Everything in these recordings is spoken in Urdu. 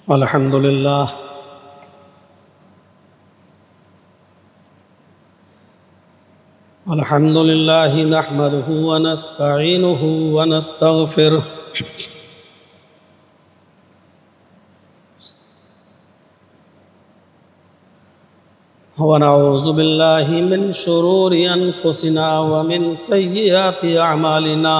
الحمد للہ نحمده ونستعینه ونستغفره ونعوذ باللہ من شرور انفسنا ومن سیئات اعمالنا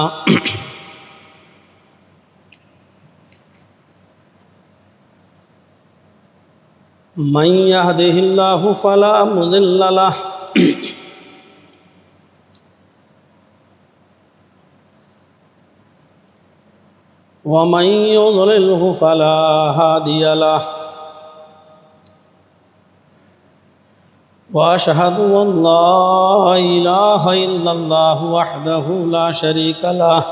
من يهده الله فلا مضل له ومن يضلله فلا هادي له وأشهد أن لا إله إلا الله وحده لا شريك له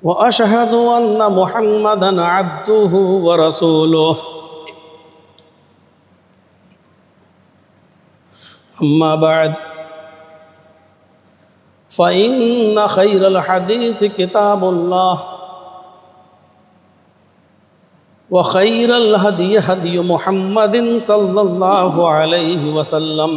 وأشهد أن محمدًا عبده ورسوله أما بعد فإن خير الحديث كتاب الله وخير الهدي هدي محمد صلى الله عليه وسلم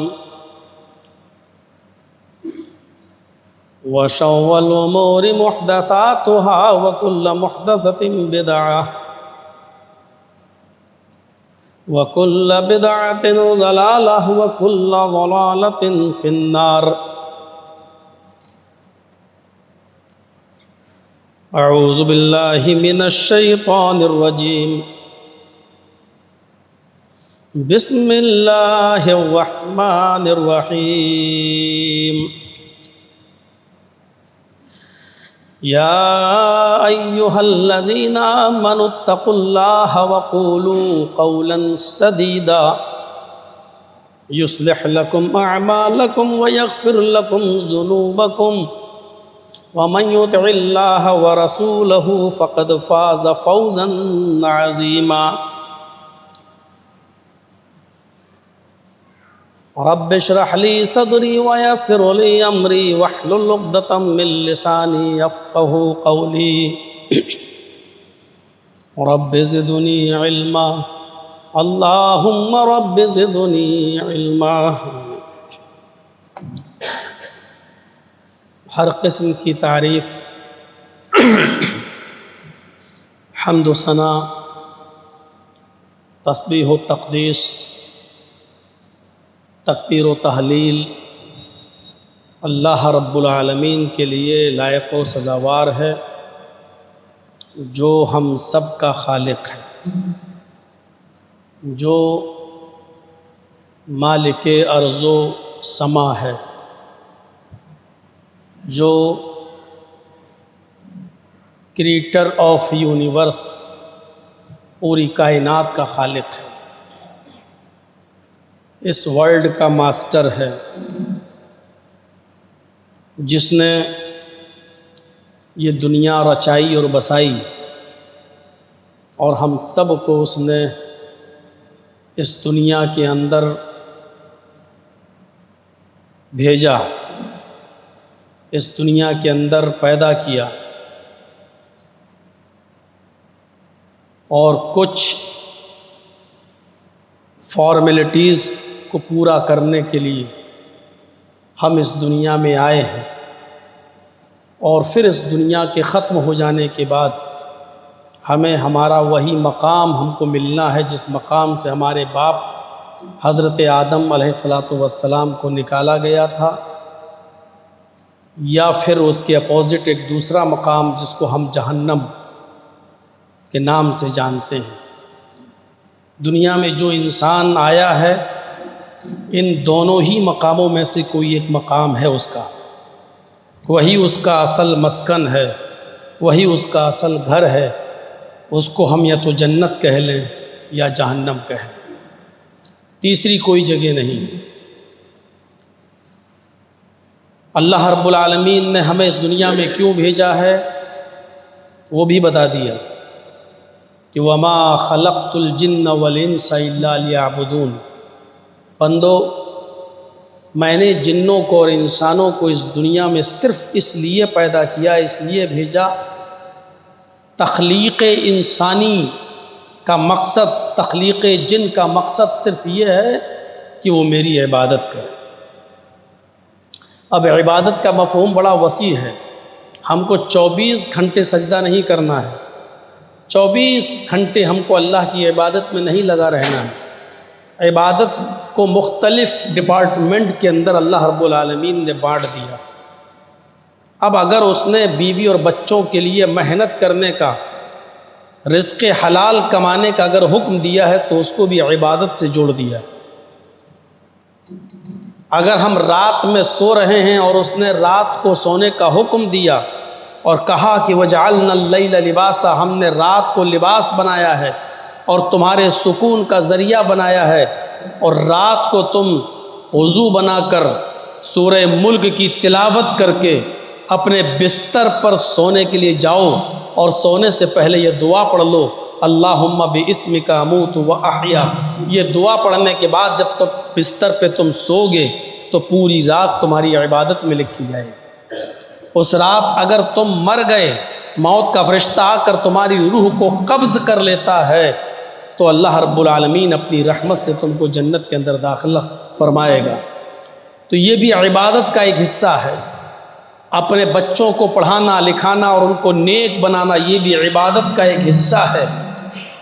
وشر الأمور محدثاتها وكل محدثة بدعة وكل بدعة ضلالة وكل ضلالة في النار. أعوذ بالله من الشيطان الرجيم. بسم الله الرحمن الرحيم. يا أيها الذين آمنوا اتقوا الله وقولوا قولا سديدا يصلح لكم أعمالكم ويغفر لكم ذنوبكم ومن يطع الله ورسوله فقد فاز فوزا عظيما. رب اشرح لي صدري ويسر لي أمري واحلل عقدة من لساني يفقهوا قولي. رب زدني علما اللهم رب زدني علما. ہر قسم کی تعریف، حمد و ثنا، تسبیح و تقدیس، تکبیر و تحلیل اللہ رب العالمین کے لیے لائق و سزاوار ہے، جو ہم سب کا خالق ہے، جو مالک ارض و سما ہے، جو کریٹر آف یونیورس، پوری کائنات کا خالق ہے، اس ورلڈ کا ماسٹر ہے، جس نے یہ دنیا رچائی اور بسائی، اور ہم سب کو اس نے اس دنیا کے اندر بھیجا، اس دنیا کے اندر پیدا کیا، اور کچھ فارمیلٹیز کو پورا کرنے کے لیے ہم اس دنیا میں آئے ہیں، اور پھر اس دنیا کے ختم ہو جانے کے بعد ہمیں ہمارا وہی مقام ہم کو ملنا ہے، جس مقام سے ہمارے باپ حضرت آدم علیہ السلام کو نکالا گیا تھا، یا پھر اس کے اپوزٹ ایک دوسرا مقام جس کو ہم جہنم کے نام سے جانتے ہیں۔ دنیا میں جو انسان آیا ہے، ان دونوں ہی مقاموں میں سے کوئی ایک مقام ہے اس کا، وہی اس کا اصل مسکن ہے، وہی اس کا اصل گھر ہے، اس کو ہم یا تو جنت کہہ لیں یا جہنم کہہ لیں، تیسری کوئی جگہ نہیں۔ اللہ رب العالمین نے ہمیں اس دنیا میں کیوں بھیجا ہے وہ بھی بتا دیا کہ وَمَا خَلَقْتُ الْجِنَّ وَالْإِنسَ إِلَّا لِيَعْبُدُونَ، بندو، میں نے جنوں کو اور انسانوں کو اس دنیا میں صرف اس لیے پیدا کیا، اس لیے بھیجا، تخلیق انسانی کا مقصد، تخلیق جن کا مقصد صرف یہ ہے کہ وہ میری عبادت کرے۔ اب عبادت کا مفہوم بڑا وسیع ہے، ہم کو 24 گھنٹے سجدہ نہیں کرنا ہے، 24 گھنٹے ہم کو اللہ کی عبادت میں نہیں لگا رہنا ہے۔ عبادت کو مختلف ڈپارٹمنٹ کے اندر اللہ رب العالمین نے بانٹ دیا۔ اب اگر اس نے بیوی اور بچوں کے لیے محنت کرنے کا، رزق حلال کمانے کا اگر حکم دیا ہے تو اس کو بھی عبادت سے جوڑ دیا۔ اگر ہم رات میں سو رہے ہیں اور اس نے رات کو سونے کا حکم دیا اور کہا کہ وَجَعَلْنَا اللَّيْلَ لِبَاسًا، ہم نے رات کو لباس بنایا ہے اور تمہارے سکون کا ذریعہ بنایا ہے، اور رات کو تم وضو بنا کر سورہ ملک کی تلاوت کر کے اپنے بستر پر سونے کے لیے جاؤ، اور سونے سے پہلے یہ دعا پڑھ لو، اللہم بِاسْمِکَ اموت وَاحْیا۔ یہ دعا پڑھنے کے بعد جب تم بستر پہ تم سو گے تو پوری رات تمہاری عبادت میں لکھی جائے گی۔ اس رات اگر تم مر گئے، موت کا فرشتہ آ کر تمہاری روح کو قبض کر لیتا ہے تو اللہ رب العالمین اپنی رحمت سے تم کو جنت کے اندر داخلہ فرمائے گا۔ تو یہ بھی عبادت کا ایک حصہ ہے۔ اپنے بچوں کو پڑھانا لکھانا اور ان کو نیک بنانا، یہ بھی عبادت کا ایک حصہ ہے۔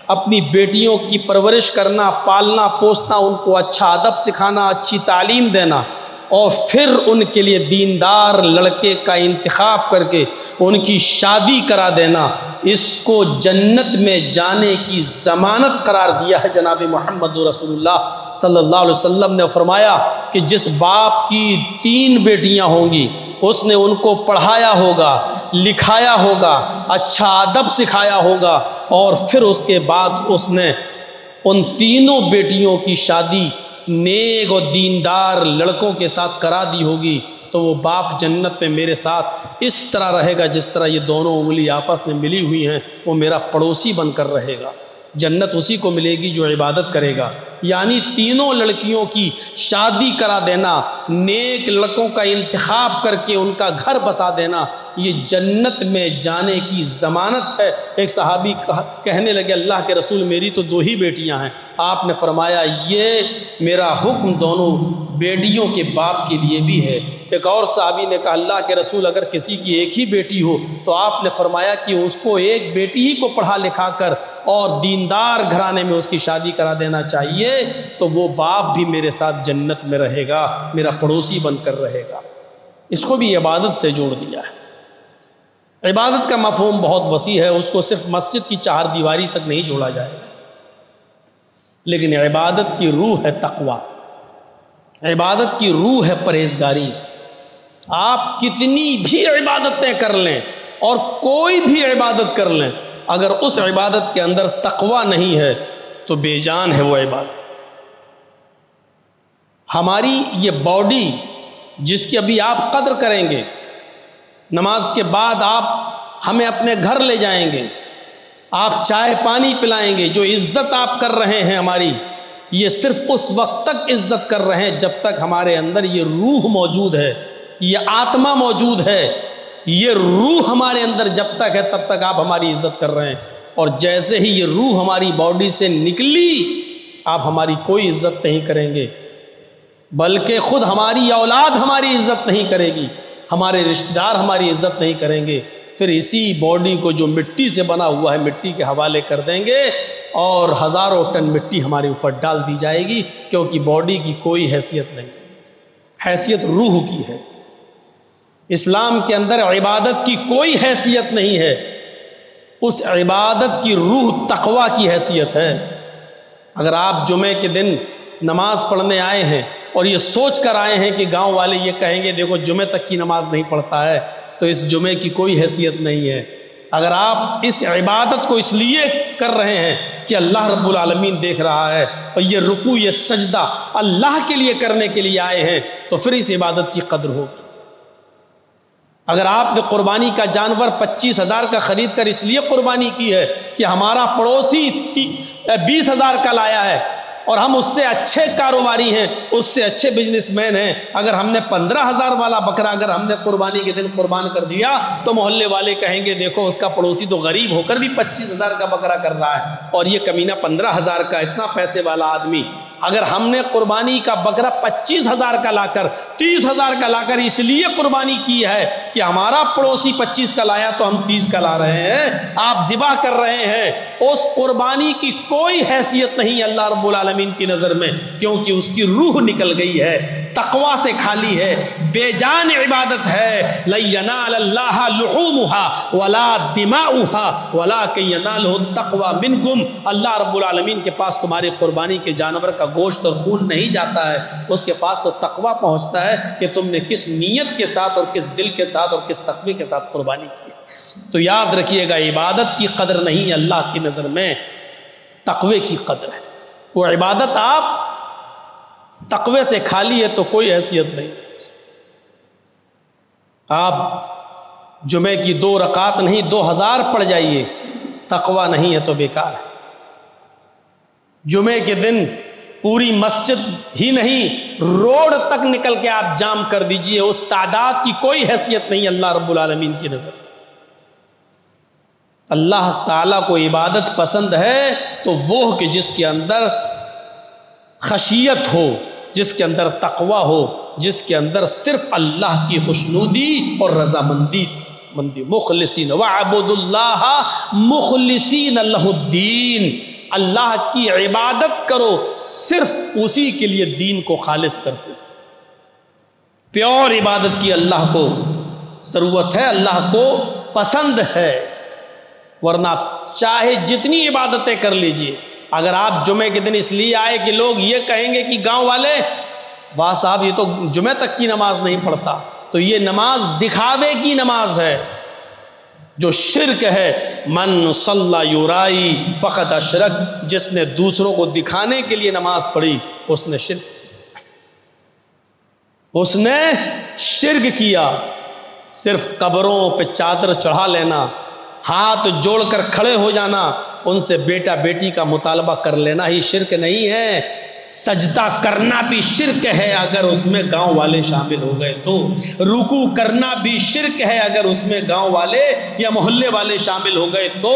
اپنی بیٹیوں کی پرورش کرنا، پالنا پوسنا، ان کو اچھا ادب سکھانا، اچھی تعلیم دینا، اور پھر ان کے لیے دیندار لڑکے کا انتخاب کر کے ان کی شادی کرا دینا، اس کو جنت میں جانے کی ضمانت قرار دیا ہے۔ جناب محمد رسول اللہ صلی اللہ علیہ وسلم نے فرمایا کہ جس باپ کی 3 بیٹیاں ہوں گی، اس نے ان کو پڑھایا ہوگا، لکھایا ہوگا، اچھا ادب سکھایا ہوگا، اور پھر اس کے بعد اس نے ان 3 بیٹیوں کی شادی نیک و دیندار لڑکوں کے ساتھ کرا دی ہوگی، تو وہ باپ جنت میں میرے ساتھ اس طرح رہے گا جس طرح یہ دونوں انگلی آپس میں ملی ہوئی ہیں، وہ میرا پڑوسی بن کر رہے گا۔ جنت اسی کو ملے گی جو عبادت کرے گا۔ یعنی 3 لڑکیوں کی شادی کرا دینا، نیک لڑکوں کا انتخاب کر کے ان کا گھر بسا دینا، یہ جنت میں جانے کی ضمانت ہے۔ ایک صحابی کہنے لگے اللہ کے رسول میری تو 2 ہی بیٹیاں ہیں۔ آپ نے فرمایا یہ میرا حکم دونوں بیٹیوں کے باپ کے لیے بھی ہے۔ ایک اور صحابی نے کہا اللہ کے رسول اگر کسی کی 1 ہی بیٹی ہو تو آپ نے فرمایا کہ اس کو 1 بیٹی ہی کو پڑھا لکھا کر اور دیندار گھرانے میں اس کی شادی کرا دینا چاہیے، تو وہ باپ بھی میرے ساتھ جنت میں رہے گا، میرا پڑوسی بن کر رہے گا۔ اس کو بھی عبادت سے جوڑ دیا ہے۔ عبادت کا مفہوم بہت وسیع ہے، اس کو صرف مسجد کی 4 دیواری تک نہیں جوڑا جائے گا، لیکن عبادت کی روح ہے تقویٰ، عبادت کی روح ہے پرہیزگاری۔ آپ کتنی بھی عبادتیں کر لیں اور کوئی بھی عبادت کر لیں، اگر اس عبادت کے اندر تقویٰ نہیں ہے تو بے جان ہے وہ عبادت۔ ہماری یہ باڈی جس کی ابھی آپ قدر کریں گے، نماز کے بعد آپ ہمیں اپنے گھر لے جائیں گے، آپ چائے پانی پلائیں گے، جو عزت آپ کر رہے ہیں ہماری، یہ صرف اس وقت تک عزت کر رہے ہیں جب تک ہمارے اندر یہ روح موجود ہے، یہ آتما موجود ہے، یہ روح ہمارے اندر جب تک ہے تب تک آپ ہماری عزت کر رہے ہیں، اور جیسے ہی یہ روح ہماری باڈی سے نکلی آپ ہماری کوئی عزت نہیں کریں گے، بلکہ خود ہماری اولاد ہماری عزت نہیں کرے گی، ہمارے رشتہ دار ہماری عزت نہیں کریں گے، پھر اسی باڈی کو جو مٹی سے بنا ہوا ہے مٹی کے حوالے کر دیں گے اور ہزاروں ٹن مٹی ہمارے اوپر ڈال دی جائے گی، کیونکہ باڈی کی کوئی حیثیت نہیں، حیثیت روح کی ہے۔ اسلام کے اندر عبادت کی کوئی حیثیت نہیں ہے، اس عبادت کی روح تقویٰ کی حیثیت ہے۔ اگر آپ جمعے کے دن نماز پڑھنے آئے ہیں اور یہ سوچ کر آئے ہیں کہ گاؤں والے یہ کہیں گے دیکھو جمعے تک کی نماز نہیں پڑھتا ہے، تو اس جمعے کی کوئی حیثیت نہیں ہے۔ اگر آپ اس عبادت کو اس لیے کر رہے ہیں کہ اللہ رب العالمین دیکھ رہا ہے اور یہ رکوع یہ سجدہ اللہ کے لیے کرنے کے لیے آئے ہیں، تو پھر اس عبادت کی قدر ہوگی۔ اگر آپ نے قربانی کا جانور 25,000 کا خرید کر اس لیے قربانی کی ہے کہ ہمارا پڑوسی 20,000 کا لایا ہے، اور ہم اس سے اچھے کاروباری ہیں، اس سے اچھے بزنس مین ہیں، اگر ہم نے 15,000 والا بکرا اگر ہم نے قربانی کے دن قربان کر دیا تو محلے والے کہیں گے دیکھو اس کا پڑوسی تو غریب ہو کر بھی 25,000 کا بکرا کر رہا ہے اور یہ کمینہ 15,000 کا، اتنا پیسے والا آدمی۔ اگر ہم نے قربانی کا بکرا 25,000 کا لا کر 30,000 کا لا کر اس لیے قربانی کی ہے کہ ہمارا پڑوسی 25 کا لایا تو ہم 30 کا لا رہے ہیں، آپ ذبح کر رہے ہیں، اس قربانی کی کوئی حیثیت نہیں اللہ رب العالمین کی نظر میں، کیونکہ اس کی روح نکل گئی ہے، تقوی سے خالی ہے، بے جان عبادت ہے۔ لَن يَنَالَ اللَّهَ لُحُومُهَا وَلَا دِمَاؤُهَا وَلَٰكِن يَنَالُهُ التَّقْوَىٰ مِنكُمْ۔ اللہ رب العالمین کے پاس تمہاری قربانی کے جانور کا گوشت اور خون نہیں جاتا ہے، اس کے پاس تو تقویٰ پہنچتا ہے کہ تم نے کس نیت کے ساتھ اور کس دل کے ساتھ اور کس تقوی کے ساتھ قربانی کی۔ تو یاد رکھیے گا، عبادت کی قدر نہیں اللہ کی نظر میں، تقوی کی قدر ہے۔ وہ عبادت آپ تقوی سے خالی ہے تو کوئی حیثیت نہیں۔ آپ جمعے کی 2 رکعت نہیں 2000 پڑھ جائیے، تقوی نہیں ہے تو بیکار ہے۔ جمعے کے دن پوری مسجد ہی نہیں روڈ تک نکل کے آپ جام کر دیجئے، اس تعداد کی کوئی حیثیت نہیں اللہ رب العالمین کی نظر۔ اللہ تعالیٰ کو عبادت پسند ہے تو وہ کہ جس کے اندر خشیت ہو، جس کے اندر تقوی ہو، جس کے اندر صرف اللہ کی خوشنودی اور رضامندی مخلصین وَاعْبُدُوا اللَّهَ مُخْلِصِينَ لَهُ الدِّينَ، اللہ کی عبادت کرو صرف اسی کے لیے دین کو خالص کرتے، پیور عبادت کی اللہ کو ضرورت ہے، اللہ کو پسند ہے، ورنہ چاہے جتنی عبادتیں کر لیجئے، اگر آپ جمعے کے دن اس لیے آئے کہ لوگ یہ کہیں گے کہ گاؤں والے واہ صاحب یہ تو جمعہ تک کی نماز نہیں پڑھتا، تو یہ نماز دکھاوے کی نماز ہے، جو شرک ہے۔ من صلی یرائی فقد اشرک، جس نے دوسروں کو دکھانے کے لیے نماز پڑھی اس نے شرک کیا، اس نے شرک کیا۔ صرف قبروں پہ چادر چڑھا لینا، ہاتھ جوڑ کر کھڑے ہو جانا، ان سے بیٹا بیٹی کا مطالبہ کر لینا ہی شرک نہیں ہے، سجدہ کرنا بھی شرک ہے اگر اس میں گاؤں والے شامل ہو گئے تو، رکوع کرنا بھی شرک ہے اگر اس میں گاؤں والے یا محلے والے شامل ہو گئے تو،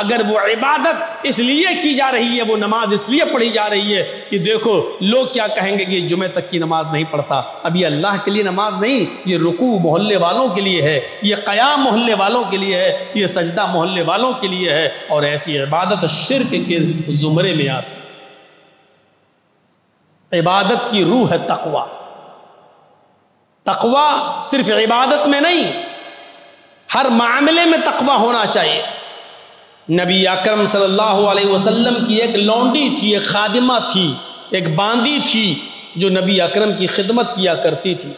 اگر وہ عبادت اس لیے کی جا رہی ہے، وہ نماز اس لیے پڑھی جا رہی ہے کہ دیکھو لوگ کیا کہیں گے کہ یہ جمعہ تک کی نماز نہیں پڑھتا، اب یہ اللہ کے لیے نماز نہیں، یہ رکوع محلے والوں کے لیے ہے، یہ قیام محلے والوں کے لیے ہے، یہ سجدہ محلے والوں کے لیے ہے، اور ایسی عبادت شرک کے زمرے میں آتی ہے۔ عبادت کی روح ہے تقوی۔ تقوی صرف عبادت میں نہیں، ہر معاملے میں تقوی ہونا چاہیے۔ نبی اکرم صلی اللہ علیہ وسلم کی ایک لونڈی تھی، ایک خادمہ تھی، ایک باندی تھی جو نبی اکرم کی خدمت کیا کرتی تھی۔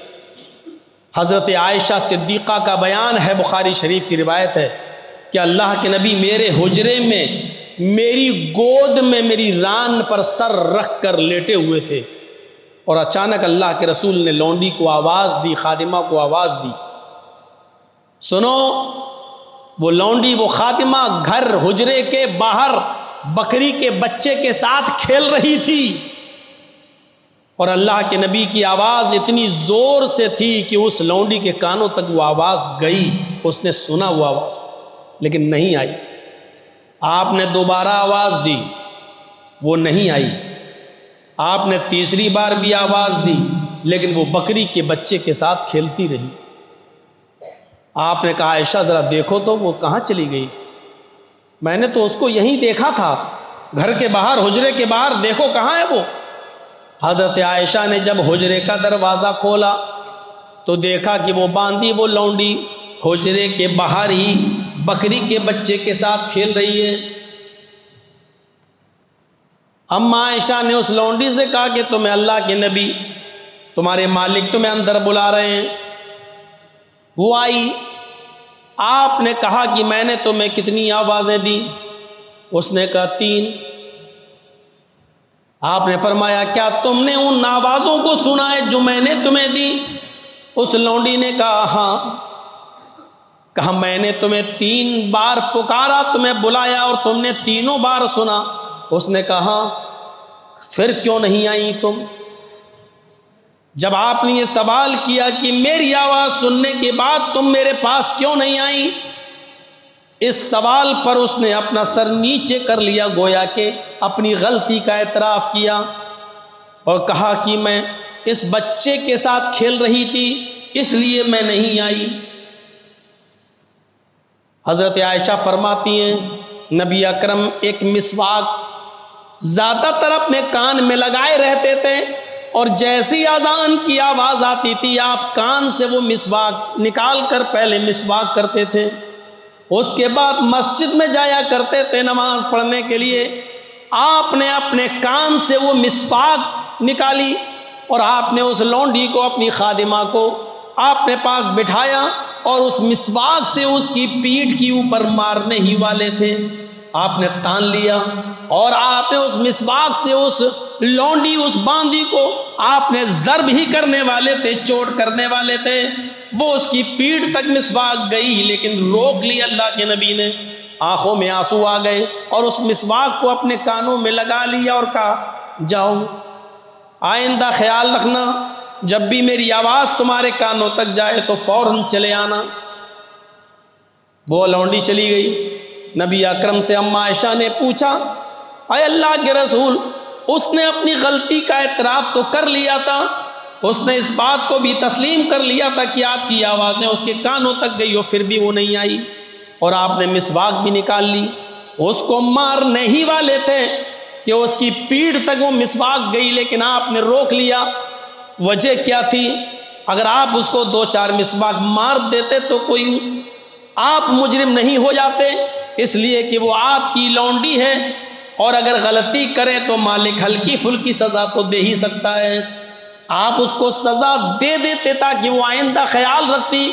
حضرت عائشہ صدیقہ کا بیان ہے، بخاری شریف کی روایت ہے کہ اللہ کے نبی میرے حجرے میں میری گود میں میری ران پر سر رکھ کر لیٹے ہوئے تھے، اور اچانک اللہ کے رسول نے لونڈی کو آواز دی، خادمہ کو آواز دی، سنو۔ وہ لونڈی، وہ خادمہ گھر حجرے کے باہر بکری کے بچے کے ساتھ کھیل رہی تھی، اور اللہ کے نبی کی آواز اتنی زور سے تھی کہ اس لونڈی کے کانوں تک وہ آواز گئی، اس نے سنا وہ آواز لیکن نہیں آئی۔ آپ نے دوبارہ آواز دی، وہ نہیں آئی۔ آپ نے تیسری بار بھی آواز دی لیکن وہ بکری کے بچے کے ساتھ کھیلتی رہی۔ آپ نے کہا عائشہ ذرا دیکھو تو وہ کہاں چلی گئی، میں نے تو اس کو یہیں دیکھا تھا، گھر کے باہر حجرے کے باہر، دیکھو کہاں ہے وہ۔ حضرت عائشہ نے جب حجرے کا دروازہ کھولا تو دیکھا کہ وہ باندی، وہ لونڈی حجرے کے باہر ہی بکری کے بچے کے ساتھ کھیل رہی ہے۔ اما عائشہ نے اس لونڈی سے کہا کہ تمہیں اللہ کے نبی، تمہارے مالک تمہیں اندر بلا رہے ہیں۔ وہ آئی، آپ نے کہا کہ میں نے تمہیں کتنی آوازیں دی؟ اس نے کہا 3۔ آپ نے فرمایا کیا تم نے ان آوازوں کو سنا ہے جو میں نے تمہیں دی؟ اس لونڈی نے کہا ہاں۔ کہا میں نے تمہیں 3 بار پکارا، تمہیں بلایا اور تم نے تینوں بار سنا؟ اس نے کہا ہاں۔ پھر کیوں نہیں آئی تم؟ جب آپ نے یہ سوال کیا کہ میری آواز سننے کے بعد تم میرے پاس کیوں نہیں آئی، اس سوال پر اس نے اپنا سر نیچے کر لیا، گویا کہ اپنی غلطی کا اعتراف کیا اور کہا کہ میں اس بچے کے ساتھ کھیل رہی تھی اس لیے میں نہیں آئی۔ حضرت عائشہ فرماتی ہیں نبی اکرم ایک مسواک زیادہ تر اپنے کان میں لگائے رہتے تھے، اور جیسی اذان کی آواز آتی تھی آپ کان سے وہ مسواک نکال کر پہلے مسواک کرتے تھے، اس کے بعد مسجد میں جایا کرتے تھے نماز پڑھنے کے لیے۔ آپ نے اپنے کان سے وہ مسواک نکالی اور آپ نے اس لونڈی کو، اپنی خادمہ کو آپ نے پاس بٹھایا اور اس مسواک سے اس کی پیٹھ کے اوپر مارنے ہی والے تھے۔ آپ نے تان لیا اور آپ نے اس مسواک سے اس لونڈی، اس باندی کو آپ نے ضرب ہی کرنے والے تھے، چوٹ کرنے والے تھے۔ وہ اس کی پیٹھ تک مسواک گئی لیکن روک لی اللہ کے نبی نے، آنکھوں میں آنسو آ گئے اور اس مسواک کو اپنے کانوں میں لگا لیا اور کہا جاؤ آئندہ خیال رکھنا، جب بھی میری آواز تمہارے کانوں تک جائے تو فوراً چلے آنا۔ وہ لونڈی چلی گئی۔ نبی اکرم سے اما عائشہ نے پوچھا اے اللہ کے رسول، اس نے اپنی غلطی کا اعتراف تو کر لیا تھا، اس نے اس بات کو بھی تسلیم کر لیا تھا کہ آپ کی آوازیں اس کے کانوں تک گئی اور پھر بھی وہ نہیں آئی، اور آپ نے مسواک بھی نکال لی، اس کو مارنے ہی والے تھے کہ اس کی پیٹھ تک وہ مسواک گئی لیکن آپ نے روک لیا۔ وجہ کیا تھی؟ اگر آپ اس کو 2-4 مسواک مار دیتے تو کوئی آپ مجرم نہیں ہو جاتے، اس لیے کہ وہ آپ کی لونڈی ہے اور اگر غلطی کرے تو مالک ہلکی پھلکی سزا تو دے ہی سکتا ہے۔ آپ اس کو سزا دے دیتے تاکہ وہ آئندہ خیال رکھتی۔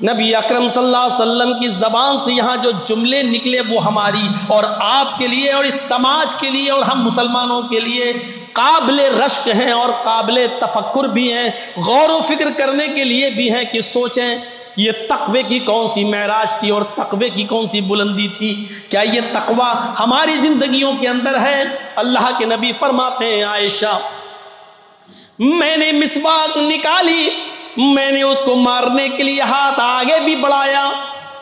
نبی اکرم صلی اللہ علیہ وسلم کی زبان سے یہاں جو جملے نکلے وہ ہماری اور آپ کے لیے اور اس سماج کے لیے اور ہم مسلمانوں کے لیے قابل رشک ہیں اور قابل تفکر بھی ہیں، غور و فکر کرنے کے لیے بھی ہیں کہ سوچیں یہ تقوی کی کون سی معراج تھی اور تقوی کی کون سی بلندی تھی؟ کیا یہ تقوی ہماری زندگیوں کے اندر ہے؟ اللہ کے نبی فرماتے ہیں عائشہ میں نے مسواک نکالی، میں نے اس کو مارنے کے لیے ہاتھ آگے بھی بڑھایا،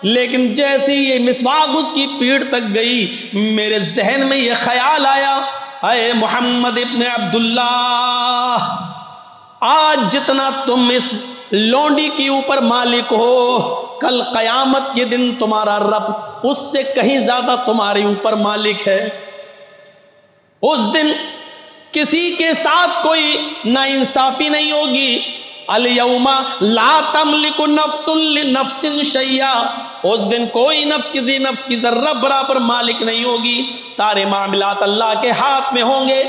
لیکن جیسے یہ مسواک اس کی پیٹھ تک گئی میرے ذہن میں یہ خیال آیا اے محمد ابن عبداللہ، آج جتنا تم اس لونڈی کے اوپر مالک ہو، کل قیامت کے دن تمہارا رب اس سے کہیں زیادہ تمہارے اوپر مالک ہے۔ اس دن کسی کے ساتھ کوئی ناانصافی نہیں ہوگی۔ الیوم لا تملک نفس لنفس شیئا، اس دن کوئی نفس کسی نفس کی ذرہ برابر مالک نہیں ہوگی، سارے معاملات اللہ کے ہاتھ میں ہوں گے۔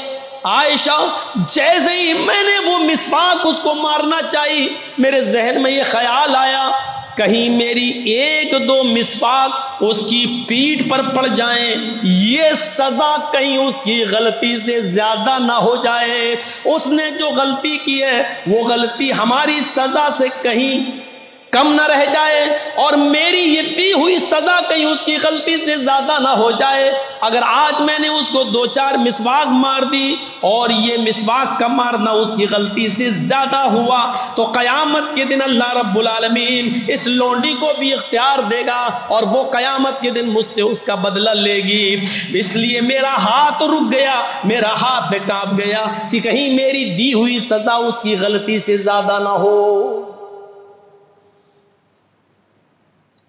عائشہ جیسے ہی میں نے وہ مسواک اس کو مارنا چاہی میرے ذہن میں یہ خیال آیا کہیں میری 1-2 مسواک اس کی پیٹھ پر پڑ جائیں، یہ سزا کہیں اس کی غلطی سے زیادہ نہ ہو جائے، اس نے جو غلطی کی ہے وہ غلطی ہماری سزا سے کہیں کم نہ رہ جائے اور میری یہ دی ہوئی سزا کہیں اس کی غلطی سے زیادہ نہ ہو جائے۔ اگر آج میں نے اس کو 2-4 مسواک مار دی اور یہ مسواک کا مارنا اس کی غلطی سے زیادہ ہوا تو قیامت کے دن اللہ رب العالمین اس لونڈی کو بھی اختیار دے گا اور وہ قیامت کے دن مجھ سے اس کا بدلہ لے گی۔ اس لیے میرا ہاتھ رک گیا، میرا ہاتھ کانپ گیا کہ کہیں میری دی ہوئی سزا اس کی غلطی سے زیادہ نہ ہو۔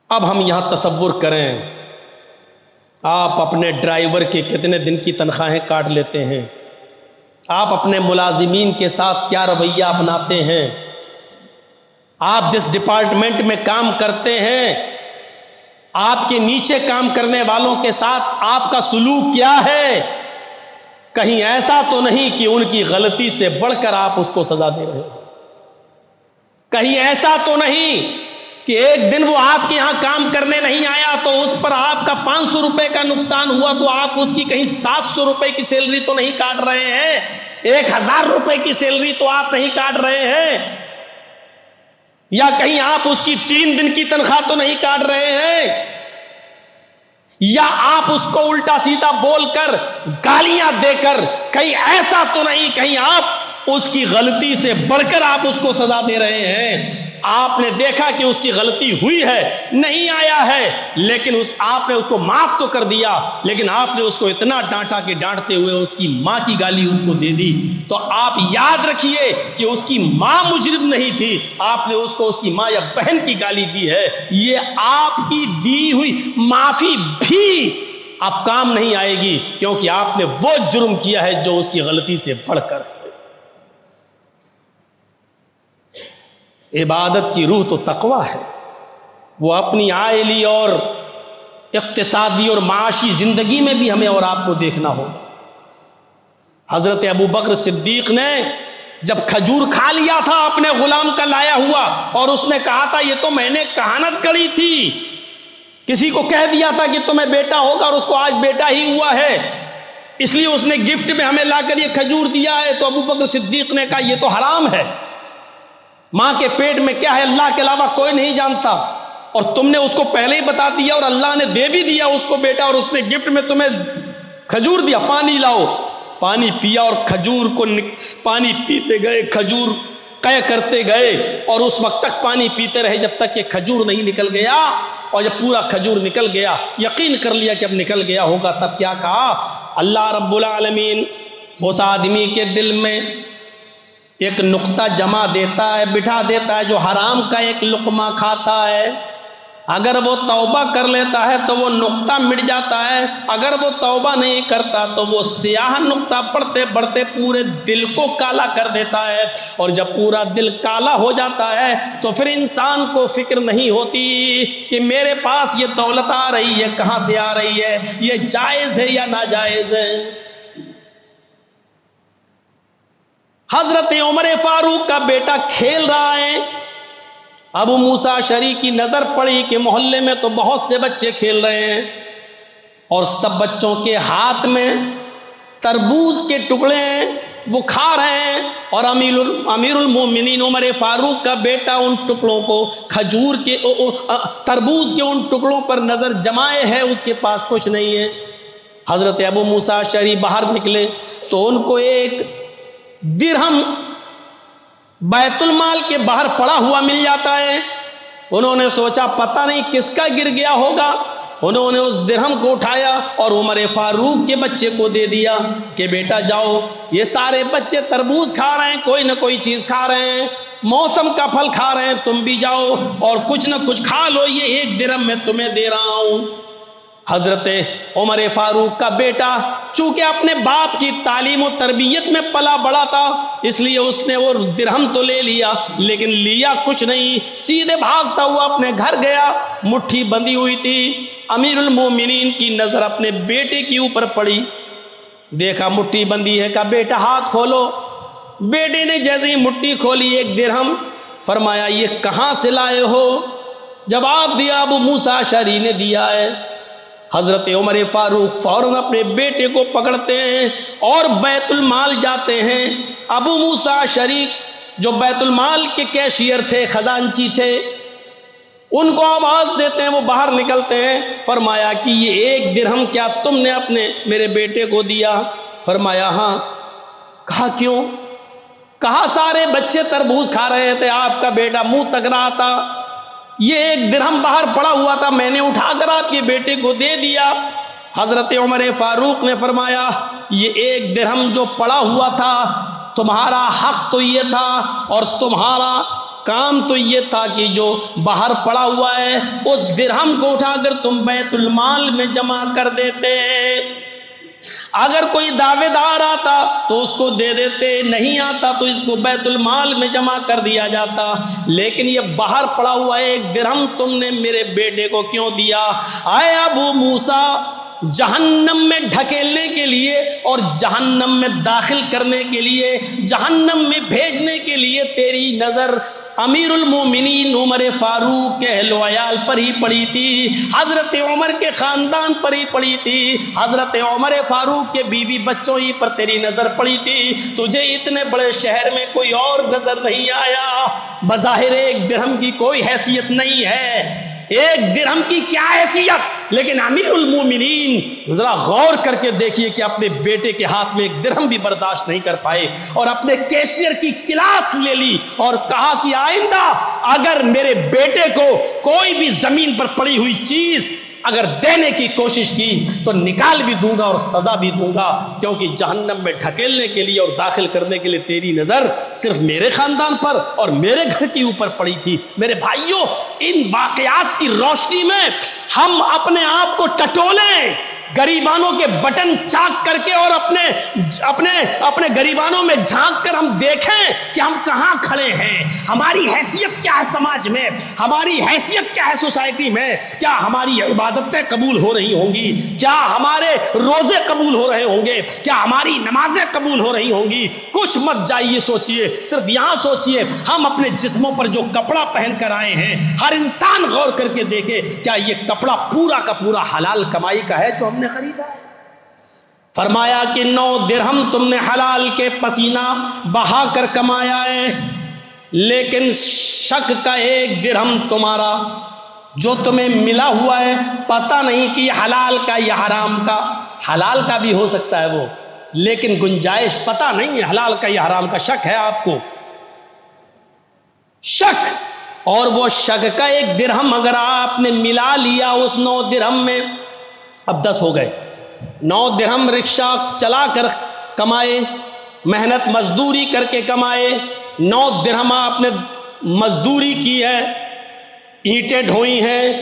اب ہم یہاں تصور کریں آپ اپنے ڈرائیور کے کتنے دن کی تنخواہیں کاٹ لیتے ہیں، آپ اپنے ملازمین کے ساتھ کیا رویہ اپناتے ہیں، آپ جس ڈپارٹمنٹ میں کام کرتے ہیں آپ کے نیچے کام کرنے والوں کے ساتھ آپ کا سلوک کیا ہے؟ کہیں ایسا تو نہیں کہ ان کی غلطی سے بڑھ کر آپ اس کو سزا دے رہے ہو؟ کہیں ایسا تو نہیں کہ ایک دن وہ آپ کے یہاں کام کرنے نہیں آیا تو اس پر آپ کا 500 روپے کا نقصان ہوا تو آپ اس کی کہیں 700 روپے کی سیلری تو نہیں کاٹ رہے ہیں، 1000 روپے کی سیلری تو آپ نہیں کاٹ رہے ہیں، یا کہیں آپ اس کی 3 دن کی تنخواہ تو نہیں کاٹ رہے ہیں؟ یا آپ اس کو الٹا سیدھا بول کر گالیاں دے کر، کہیں ایسا تو نہیں کہیں آپ اس کی غلطی سے بڑھ کر آپ اس کو سزا دے رہے ہیں؟ آپ نے دیکھا کہ اس کی غلطی ہوئی ہے، نہیں آیا ہے، لیکن آپ نے اس کو معاف تو کر دیا، لیکن آپ نے اس کو اتنا ڈانٹا کہ ڈانٹتے ہوئے اس کی ماں کی گالی اس کو دے دی۔ تو آپ یاد رکھیے کہ اس کی ماں مجرم نہیں تھی، آپ نے اس کو اس کی ماں یا بہن کی گالی دی ہے۔ یہ آپ کی دی ہوئی معافی بھی اب کام نہیں آئے گی، کیونکہ آپ نے وہ جرم کیا ہے جو اس کی غلطی سے بڑھ کر۔ عبادت کی روح تو تقویٰ ہے، وہ اپنی عائلی اور اقتصادی اور معاشی زندگی میں بھی ہمیں اور آپ کو دیکھنا ہوگا۔ حضرت ابو بکر صدیق نے جب کھجور کھا لیا تھا اپنے غلام کا لایا ہوا، اور اس نے کہا تھا یہ تو میں نے کہانت کری تھی، کسی کو کہہ دیا تھا کہ تمہیں بیٹا ہوگا اور اس کو آج بیٹا ہی ہوا ہے، اس لیے اس نے گفٹ میں ہمیں لا کر یہ کھجور دیا ہے۔ تو ابو بکر صدیق نے کہا یہ تو حرام ہے، ماں کے پیٹ میں کیا ہے اللہ کے علاوہ کوئی نہیں جانتا، اور تم نے اس کو پہلے ہی بتا دیا اور اللہ نے دے بھی دیا اس کو بیٹا، اور اس نے گفٹ میں تمہیں کھجور دیا، پانی لاؤ۔ پانی پیا اور کھجور کو پانی پیتے گئے، کھجور قے کرتے گئے، اور اس وقت تک پانی پیتے رہے جب تک کہ کھجور نہیں نکل گیا، اور جب پورا کھجور نکل گیا، یقین کر لیا کہ اب نکل گیا ہوگا، تب کیا کہا؟ اللہ رب العالمین اس آدمی کے دل میں ایک نقطہ جمع دیتا ہے، بٹھا دیتا ہے، جو حرام کا ایک لقمہ کھاتا ہے، اگر وہ توبہ کر لیتا ہے تو وہ نقطہ مٹ جاتا ہے، اگر وہ توبہ نہیں کرتا تو وہ سیاہ نقطہ بڑھتے بڑھتے پورے دل کو کالا کر دیتا ہے، اور جب پورا دل کالا ہو جاتا ہے تو پھر انسان کو فکر نہیں ہوتی کہ میرے پاس یہ دولت آ رہی ہے کہاں سے آ رہی ہے، یہ جائز ہے یا ناجائز ہے۔ حضرت عمر فاروق کا بیٹا کھیل رہا ہے، ابو موسیٰ اشعری کی نظر پڑی کہ محلے میں تو بہت سے بچے کھیل رہے ہیں، اور سب بچوں کے ہاتھ میں تربوز کے ٹکڑے ہیں، وہ کھا رہے ہیں، اور امیر المومنین عمر فاروق کا بیٹا ان ٹکڑوں کو کھجور کے تربوز کے ان ٹکڑوں پر نظر جمائے ہے، اس کے پاس کچھ نہیں ہے۔ حضرت ابو موسیٰ اشعری باہر نکلے تو ان کو ایک درہم بیت المال کے باہر پڑا ہوا مل جاتا ہے۔ انہوں نے سوچا پتہ نہیں کس کا گر گیا ہوگا، انہوں نے اس درہم کو اٹھایا اور عمر فاروق کے بچے کو دے دیا کہ بیٹا جاؤ، یہ سارے بچے تربوز کھا رہے ہیں، کوئی نہ کوئی چیز کھا رہے ہیں، موسم کا پھل کھا رہے ہیں، تم بھی جاؤ اور کچھ نہ کچھ کھا لو، یہ ایک درہم میں تمہیں دے رہا ہوں۔ حضرت عمر فاروق کا بیٹا چونکہ اپنے باپ کی تعلیم و تربیت میں پلا بڑا تھا، اس لیے اس نے وہ درہم تو لے لیا، لیکن لیا کچھ نہیں، سیدھے بھاگتا ہوا اپنے گھر گیا، مٹھی بندھی ہوئی تھی۔ امیر المومنین کی نظر اپنے بیٹے کے اوپر پڑی، دیکھا مٹھی بندھی ہے، کہا بیٹا ہاتھ کھولو۔ بیٹے نے جیسے ہی مٹھی کھولی، ایک درہم، فرمایا یہ کہاں سے لائے ہو؟ جواب دیا ابو موسیٰ اشعری نے دیا ہے۔ حضرت عمر فاروق فوراً اپنے بیٹے کو پکڑتے ہیں اور بیت المال جاتے ہیں۔ ابو موسیٰ اشعری جو بیت المال کے کیشیئر تھے، خزانچی تھے، ان کو آواز دیتے ہیں، وہ باہر نکلتے ہیں۔ فرمایا کہ یہ ایک درہم کیا تم نے میرے بیٹے کو دیا؟ فرمایا ہاں۔ کہا کیوں؟ کہا سارے بچے تربوز کھا رہے تھے، آپ کا بیٹا منہ تک رہا تھا، یہ ایک درہم باہر پڑا ہوا تھا، میں نے اٹھا کر آپ کے بیٹے کو دے دیا۔ حضرت عمر فاروق نے فرمایا یہ ایک درہم جو پڑا ہوا تھا، تمہارا حق تو یہ تھا اور تمہارا کام تو یہ تھا کہ جو باہر پڑا ہوا ہے اس درہم کو اٹھا کر تم بیت المال میں جمع کر دیتے، اگر کوئی دعوے دار آتا تو اس کو دے دیتے، نہیں آتا تو اس کو بیت المال میں جمع کر دیا جاتا، لیکن یہ باہر پڑا ہوا ایک درہم تم نے میرے بیٹے کو کیوں دیا؟ اے ابو موسیٰ، جہنم میں ڈھکیلنے کے لیے اور جہنم میں داخل کرنے کے لیے، جہنم میں بھیجنے کے لیے تیری نظر امیر المومنین عمر فاروق کے اہل و عیال پر ہی پڑی تھی، حضرت عمر کے خاندان پر ہی پڑی تھی، حضرت عمر فاروق کے بیوی بچوں ہی پر تیری نظر پڑی تھی، تجھے اتنے بڑے شہر میں کوئی اور نظر نہیں آیا۔ بظاہر ایک درہم کی کوئی حیثیت نہیں ہے، ایک درہم کی کیا حیثیت لیکن امیر المومنین ذرا غور کر کے دیکھیے کہ اپنے بیٹے کے ہاتھ میں ایک درہم بھی برداشت نہیں کر پائے اور اپنے کیشیئر کی کلاس لے لی اور کہا کہ آئندہ اگر میرے بیٹے کو کوئی بھی زمین پر پڑی ہوئی چیز اگر دینے کی کوشش کی تو نکال بھی دوں گا اور سزا بھی دوں گا، کیونکہ جہنم میں ڈھکیلنے کے لیے اور داخل کرنے کے لیے تیری نظر صرف میرے خاندان پر اور میرے گھر کے اوپر پڑی تھی۔ میرے بھائیوں، ان واقعات کی روشنی میں ہم اپنے آپ کو ٹٹولیں، گریبانوں کے بٹن چاک کر کے اور اپنے گریبانوں میں جھانک کر ہم دیکھیں کہ ہم کہاں کھڑے ہیں، ہماری حیثیت کیا ہے سماج میں، ہماری حیثیت کیا ہے سوسائٹی میں، کیا ہماری عبادتیں قبول ہو رہی ہوں گی، کیا ہمارے روزے قبول ہو رہے ہوں گے، کیا ہماری نمازیں قبول ہو رہی ہوں گی۔ کچھ مت جائیے سوچئے، صرف یہاں سوچئے ہم اپنے جسموں پر جو کپڑا پہن کر آئے ہیں، ہر انسان غور کر کے دیکھے کیا یہ کپڑا پورا کا پورا حلال کمائی کا ہے جو ہم نے خریدا ہے۔ فرمایا کہ 9 درہم تم نے حلال کے پسینہ بہا کر کمایا ہے، لیکن شک کا 1 درہم تمہارا جو تمہیں ملا ہوا ہے، پتہ نہیں کہ یہ حلال کا یا حرام کا، حلال کا بھی ہو سکتا ہے وہ، لیکن گنجائش پتہ نہیں ہے حلال کا یا حرام کا، شک ہے آپ کو، شک۔ اور وہ شک کا 1 درہم اگر آپ نے ملا لیا اس 9 درہم میں، اب 10 ہو گئے، 9 درہم رکشہ چلا کر کمائے، محنت مزدوری کر کے کمائے، 9 درہم آپ نے مزدوری کی ہے، اینٹیں ڈھوئی ہیں،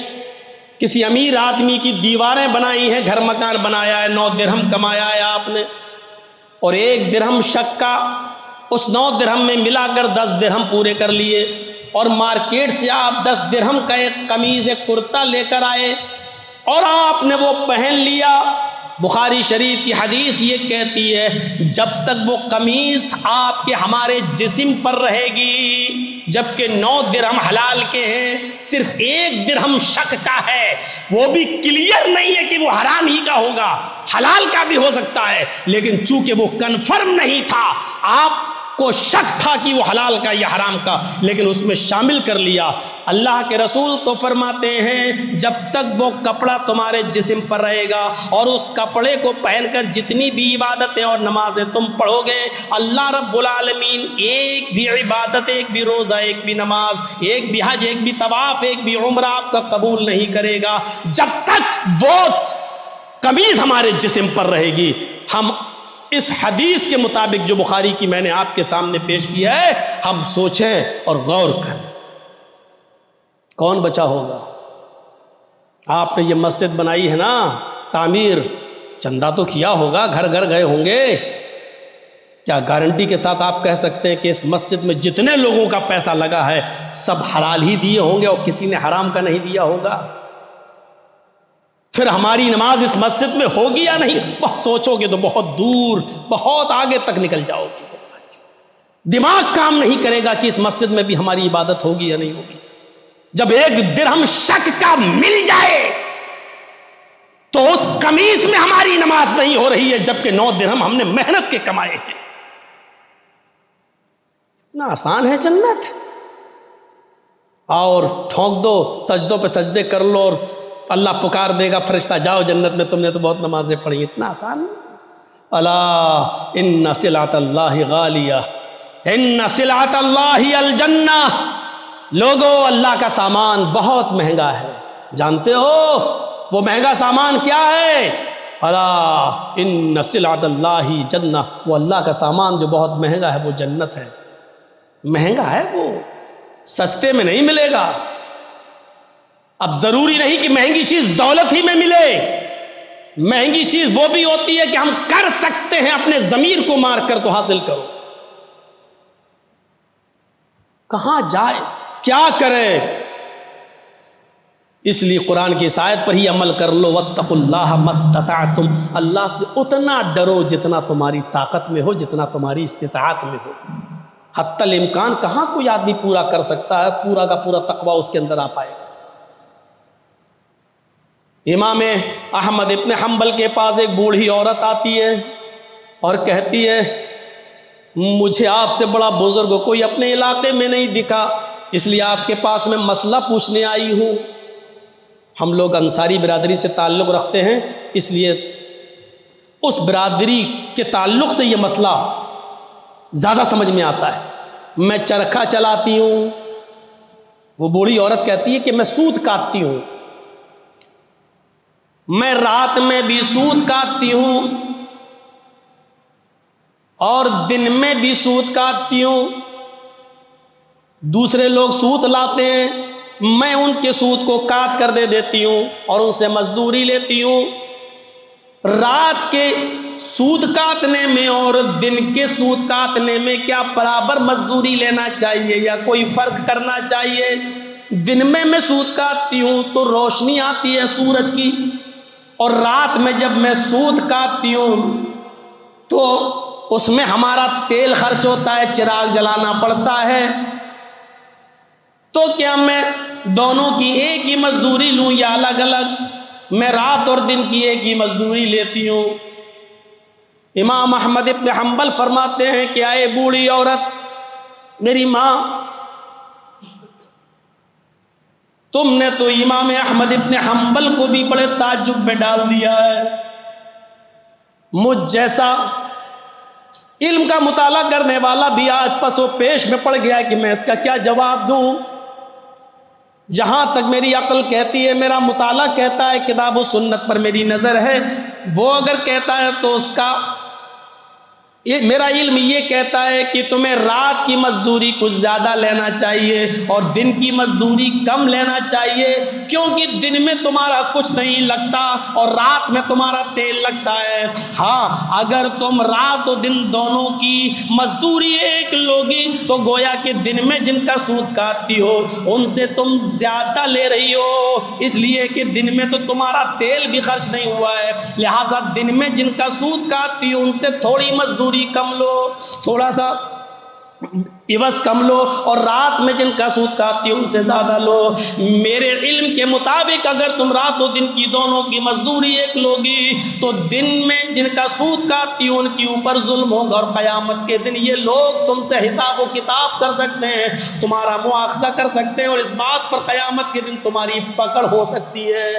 کسی امیر آدمی کی دیواریں بنائی ہیں، گھر مکان بنایا ہے، 9 درہم کمایا ہے آپ نے، اور 1 درہم شک کا اس 9 درہم میں ملا کر 10 درہم پورے کر لیے، اور مارکیٹ سے آپ 10 درہم کا ایک قمیض ایک کرتا لے کر آئے اور آپ نے وہ پہن لیا۔ بخاری شریف کی حدیث یہ کہتی ہے جب تک وہ قمیض آپ کے ہمارے جسم پر رہے گی، جبکہ 9 درہم حلال کے ہیں، صرف 1 درہم شک کا ہے، وہ بھی کلیئر نہیں ہے کہ وہ حرام ہی کا ہوگا، حلال کا بھی ہو سکتا ہے، لیکن چونکہ وہ کنفرم نہیں تھا، آپ کو شک تھا کہ وہ حلال کا یا حرام کا، لیکن اس میں شامل کر لیا۔ اللہ کے رسول تو فرماتے ہیں جب تک وہ کپڑا تمہارے جسم پر رہے گا اور اس کپڑے کو پہن کر جتنی بھی عبادتیں اور نمازیں تم پڑھو گے، اللہ رب العالمین ایک بھی عبادت، ایک بھی روزہ، ایک بھی نماز، ایک بھی حج، ایک بھی طواف، ایک بھی عمرہ آپ کا قبول نہیں کرے گا جب تک وہ قمیض ہمارے جسم پر رہے گی۔ ہم اس حدیث کے مطابق جو بخاری کی میں نے آپ کے سامنے پیش کیا ہے، ہم سوچیں اور غور کریں، کون بچا ہوگا؟ آپ نے یہ مسجد بنائی ہے نا، تعمیر چندہ تو کیا ہوگا، گھر گھر گئے ہوں گے، کیا گارنٹی کے ساتھ آپ کہہ سکتے ہیں کہ اس مسجد میں جتنے لوگوں کا پیسہ لگا ہے سب حلال ہی دیے ہوں گے اور کسی نے حرام کا نہیں دیا ہوگا؟ پھر ہماری نماز اس مسجد میں ہوگی یا نہیں؟ بہت سوچو گے تو بہت دور، بہت آگے تک نکل جاؤ گے، دماغ کام نہیں کرے گا کہ اس مسجد میں بھی ہماری عبادت ہوگی یا نہیں ہوگی۔ جب 1 درہم شک کا مل جائے تو اس قمیص میں ہماری نماز نہیں ہو رہی ہے، جبکہ 9 درہم ہم نے محنت کے کمائے ہیں۔ اتنا آسان ہے جنت؟ اور ٹھونک دو، سجدوں پہ سجدے کر لو اور اللہ پکار دے گا فرشتہ جاؤ جنت میں، تم نے تو بہت نمازیں پڑھی، اتنا آسان نہیں۔ الا ان سلعۃ اللہ غالیہ، ان سلعۃ اللہ الجنہ، لوگو اللہ کا سامان بہت مہنگا ہے، جانتے ہو وہ مہنگا سامان کیا ہے؟ الا ان سلعۃ اللہ جنہ، وہ اللہ کا سامان جو بہت مہنگا ہے وہ جنت ہے، مہنگا ہے، وہ سستے میں نہیں ملے گا۔ اب ضروری نہیں کہ مہنگی چیز دولت ہی میں ملے، مہنگی چیز وہ بھی ہوتی ہے کہ ہم کر سکتے ہیں، اپنے ضمیر کو مار کر تو حاصل کرو۔ کہاں جائے، کیا کرے؟ اس لیے قرآن کی اس آیت پر ہی عمل کر لو، واتقوا اللہ ما استطعتم، اللہ سے اتنا ڈرو جتنا تمہاری طاقت میں ہو، جتنا تمہاری استطاعت میں ہو۔ حتی الامکان کہاں کوئی آدمی پورا کر سکتا ہے، پورا کا پورا تقوی اس کے اندر آ پائے گا۔ امام احمد ابن حنبل کے پاس ایک بوڑھی عورت آتی ہے اور کہتی ہے مجھے آپ سے بڑا بزرگ کوئی اپنے علاقے میں نہیں دکھا، اس لیے آپ کے پاس میں مسئلہ پوچھنے آئی ہوں۔ ہم لوگ انصاری برادری سے تعلق رکھتے ہیں، اس لیے اس برادری کے تعلق سے یہ مسئلہ زیادہ سمجھ میں آتا ہے۔ میں چرخہ چلاتی ہوں، وہ بوڑھی عورت کہتی ہے کہ میں سوت کاٹتی ہوں، میں رات میں بھی سوت کاٹتی ہوں اور دن میں بھی سوت کاٹتی ہوں۔ دوسرے لوگ سوت لاتے ہیں، میں ان کے سوت کو کاٹ کر دے دیتی ہوں اور ان سے مزدوری لیتی ہوں۔ رات کے سوت کاٹنے میں اور دن کے سوت کاٹنے میں کیا برابر مزدوری لینا چاہیے یا کوئی فرق کرنا چاہیے؟ دن میں سوت کاٹتی ہوں تو روشنی آتی ہے سورج کی، اور رات میں جب میں سوت کاٹتی ہوں تو اس میں ہمارا تیل خرچ ہوتا ہے، چراغ جلانا پڑتا ہے۔ تو کیا میں دونوں کی ایک ہی مزدوری لوں یا الگ الگ؟ میں رات اور دن کی ایک ہی مزدوری لیتی ہوں۔ امام احمد ابن حنبل فرماتے ہیں کہ اے بوڑھی عورت، میری ماں، تم نے تو امام احمد ابن حنبل کو بھی بڑے تعجب میں ڈال دیا ہے۔ مجھ جیسا علم کا مطالعہ کرنے والا بھی آج پس و پیش میں پڑ گیا کہ میں اس کا کیا جواب دوں۔ جہاں تک میری عقل کہتی ہے، میرا مطالعہ کہتا ہے، کتاب و سنت پر میری نظر ہے، وہ اگر کہتا ہے تو اس کا میرا علم یہ کہتا ہے کہ تمہیں رات کی مزدوری کچھ زیادہ لینا چاہیے اور دن کی مزدوری کم لینا چاہیے، کیونکہ دن میں تمہارا کچھ نہیں لگتا اور رات میں تمہارا تیل لگتا ہے۔ ہاں، اگر تم رات و دن دونوں کی مزدوری ایک لوگی تو گویا کہ دن میں جن کا سود کاٹتی ہو ان سے تم زیادہ لے رہی ہو، اس لیے کہ دن میں تو تمہارا تیل بھی خرچ نہیں ہوا ہے، لہٰذا دن میں جن کا سود کاٹتی ہو ان سے تھوڑی مزدوری کم لو، تھوڑا سا عوض کم لو، اور رات میں جن کا سود کاٹتی ہو ان سے زیادہ لو۔ میرے علم کے مطابق اگر تم رات و دن کی دونوں کی مزدوری ایک لوگی تو دن میں جن کا سود کاٹتی ہو ان کے اوپر ظلم ہوگا، اور قیامت کے دن یہ لوگ تم سے حساب و کتاب کر سکتے ہیں، تمہارا مواخذہ کر سکتے ہیں، اور اس بات پر قیامت کے دن تمہاری پکڑ ہو سکتی ہے۔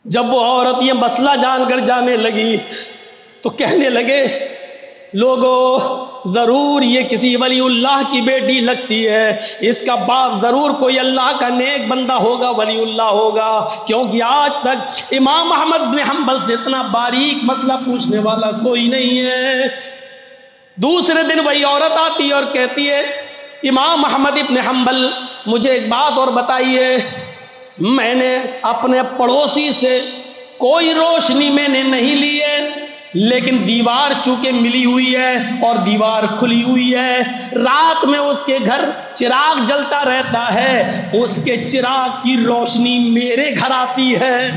جب وہ عورت یہ مسئلہ جان کر جانے لگی تو کہنے لگے، لوگوں، ضرور یہ کسی ولی اللہ کی بیٹی لگتی ہے، اس کا باپ ضرور کوئی اللہ کا نیک بندہ ہوگا، ولی اللہ ہوگا، کیونکہ آج تک امام احمد بن حنبل سے اتنا باریک مسئلہ پوچھنے والا کوئی نہیں ہے۔ دوسرے دن وہی عورت آتی ہے اور کہتی ہے، امام احمد ابن حنبل، مجھے ایک بات اور بتائیے، میں نے اپنے پڑوسی سے کوئی روشنی میں نے نہیں لی ہے، لیکن دیوار چونکہ ملی ہوئی ہے اور دیوار کھلی ہوئی ہے، رات میں اس کے گھر چراغ جلتا رہتا ہے، اس کے چراغ کی روشنی میرے گھر آتی ہے،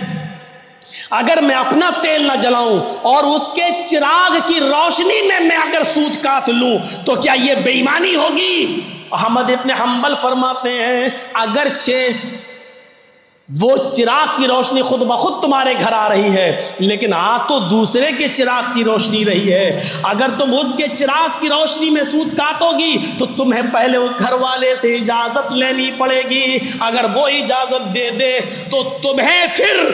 اگر میں اپنا تیل نہ جلاؤں اور اس کے چراغ کی روشنی میں اگر سود کاٹ لوں تو کیا یہ بے ایمانی ہوگی؟ احمد ابن حنبل فرماتے ہیں، اگرچہ وہ چراغ کی روشنی خود بخود تمہارے گھر آ رہی ہے، لیکن آ تو دوسرے کے چراغ کی روشنی رہی ہے، اگر تم اس کے چراغ کی روشنی میں سود کاٹو گی تو تمہیں پہلے اس گھر والے سے اجازت لینی پڑے گی، اگر وہ اجازت دے دے تو تمہیں پھر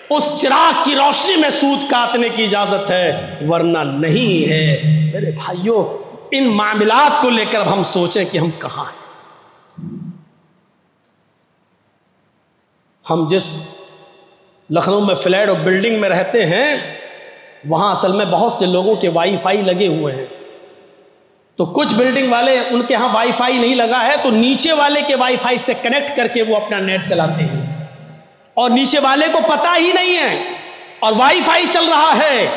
اس چراغ کی روشنی میں سود کاٹنے کی اجازت ہے، ورنہ نہیں ہے۔ میرے بھائیوں، ان معاملات کو لے کر اب ہم سوچیں کہ ہم کہاں ہیں۔ ہم جس لکھنؤ میں فلیٹ اور بلڈنگ میں رہتے ہیں وہاں اصل میں بہت سے لوگوں کے وائی فائی لگے ہوئے ہیں، تو کچھ بلڈنگ والے ان کے ہاں وائی فائی نہیں لگا ہے تو نیچے والے کے وائی فائی سے کنیکٹ کر کے وہ اپنا نیٹ چلاتے ہیں، اور نیچے والے کو پتہ ہی نہیں ہے اور وائی فائی چل رہا ہے۔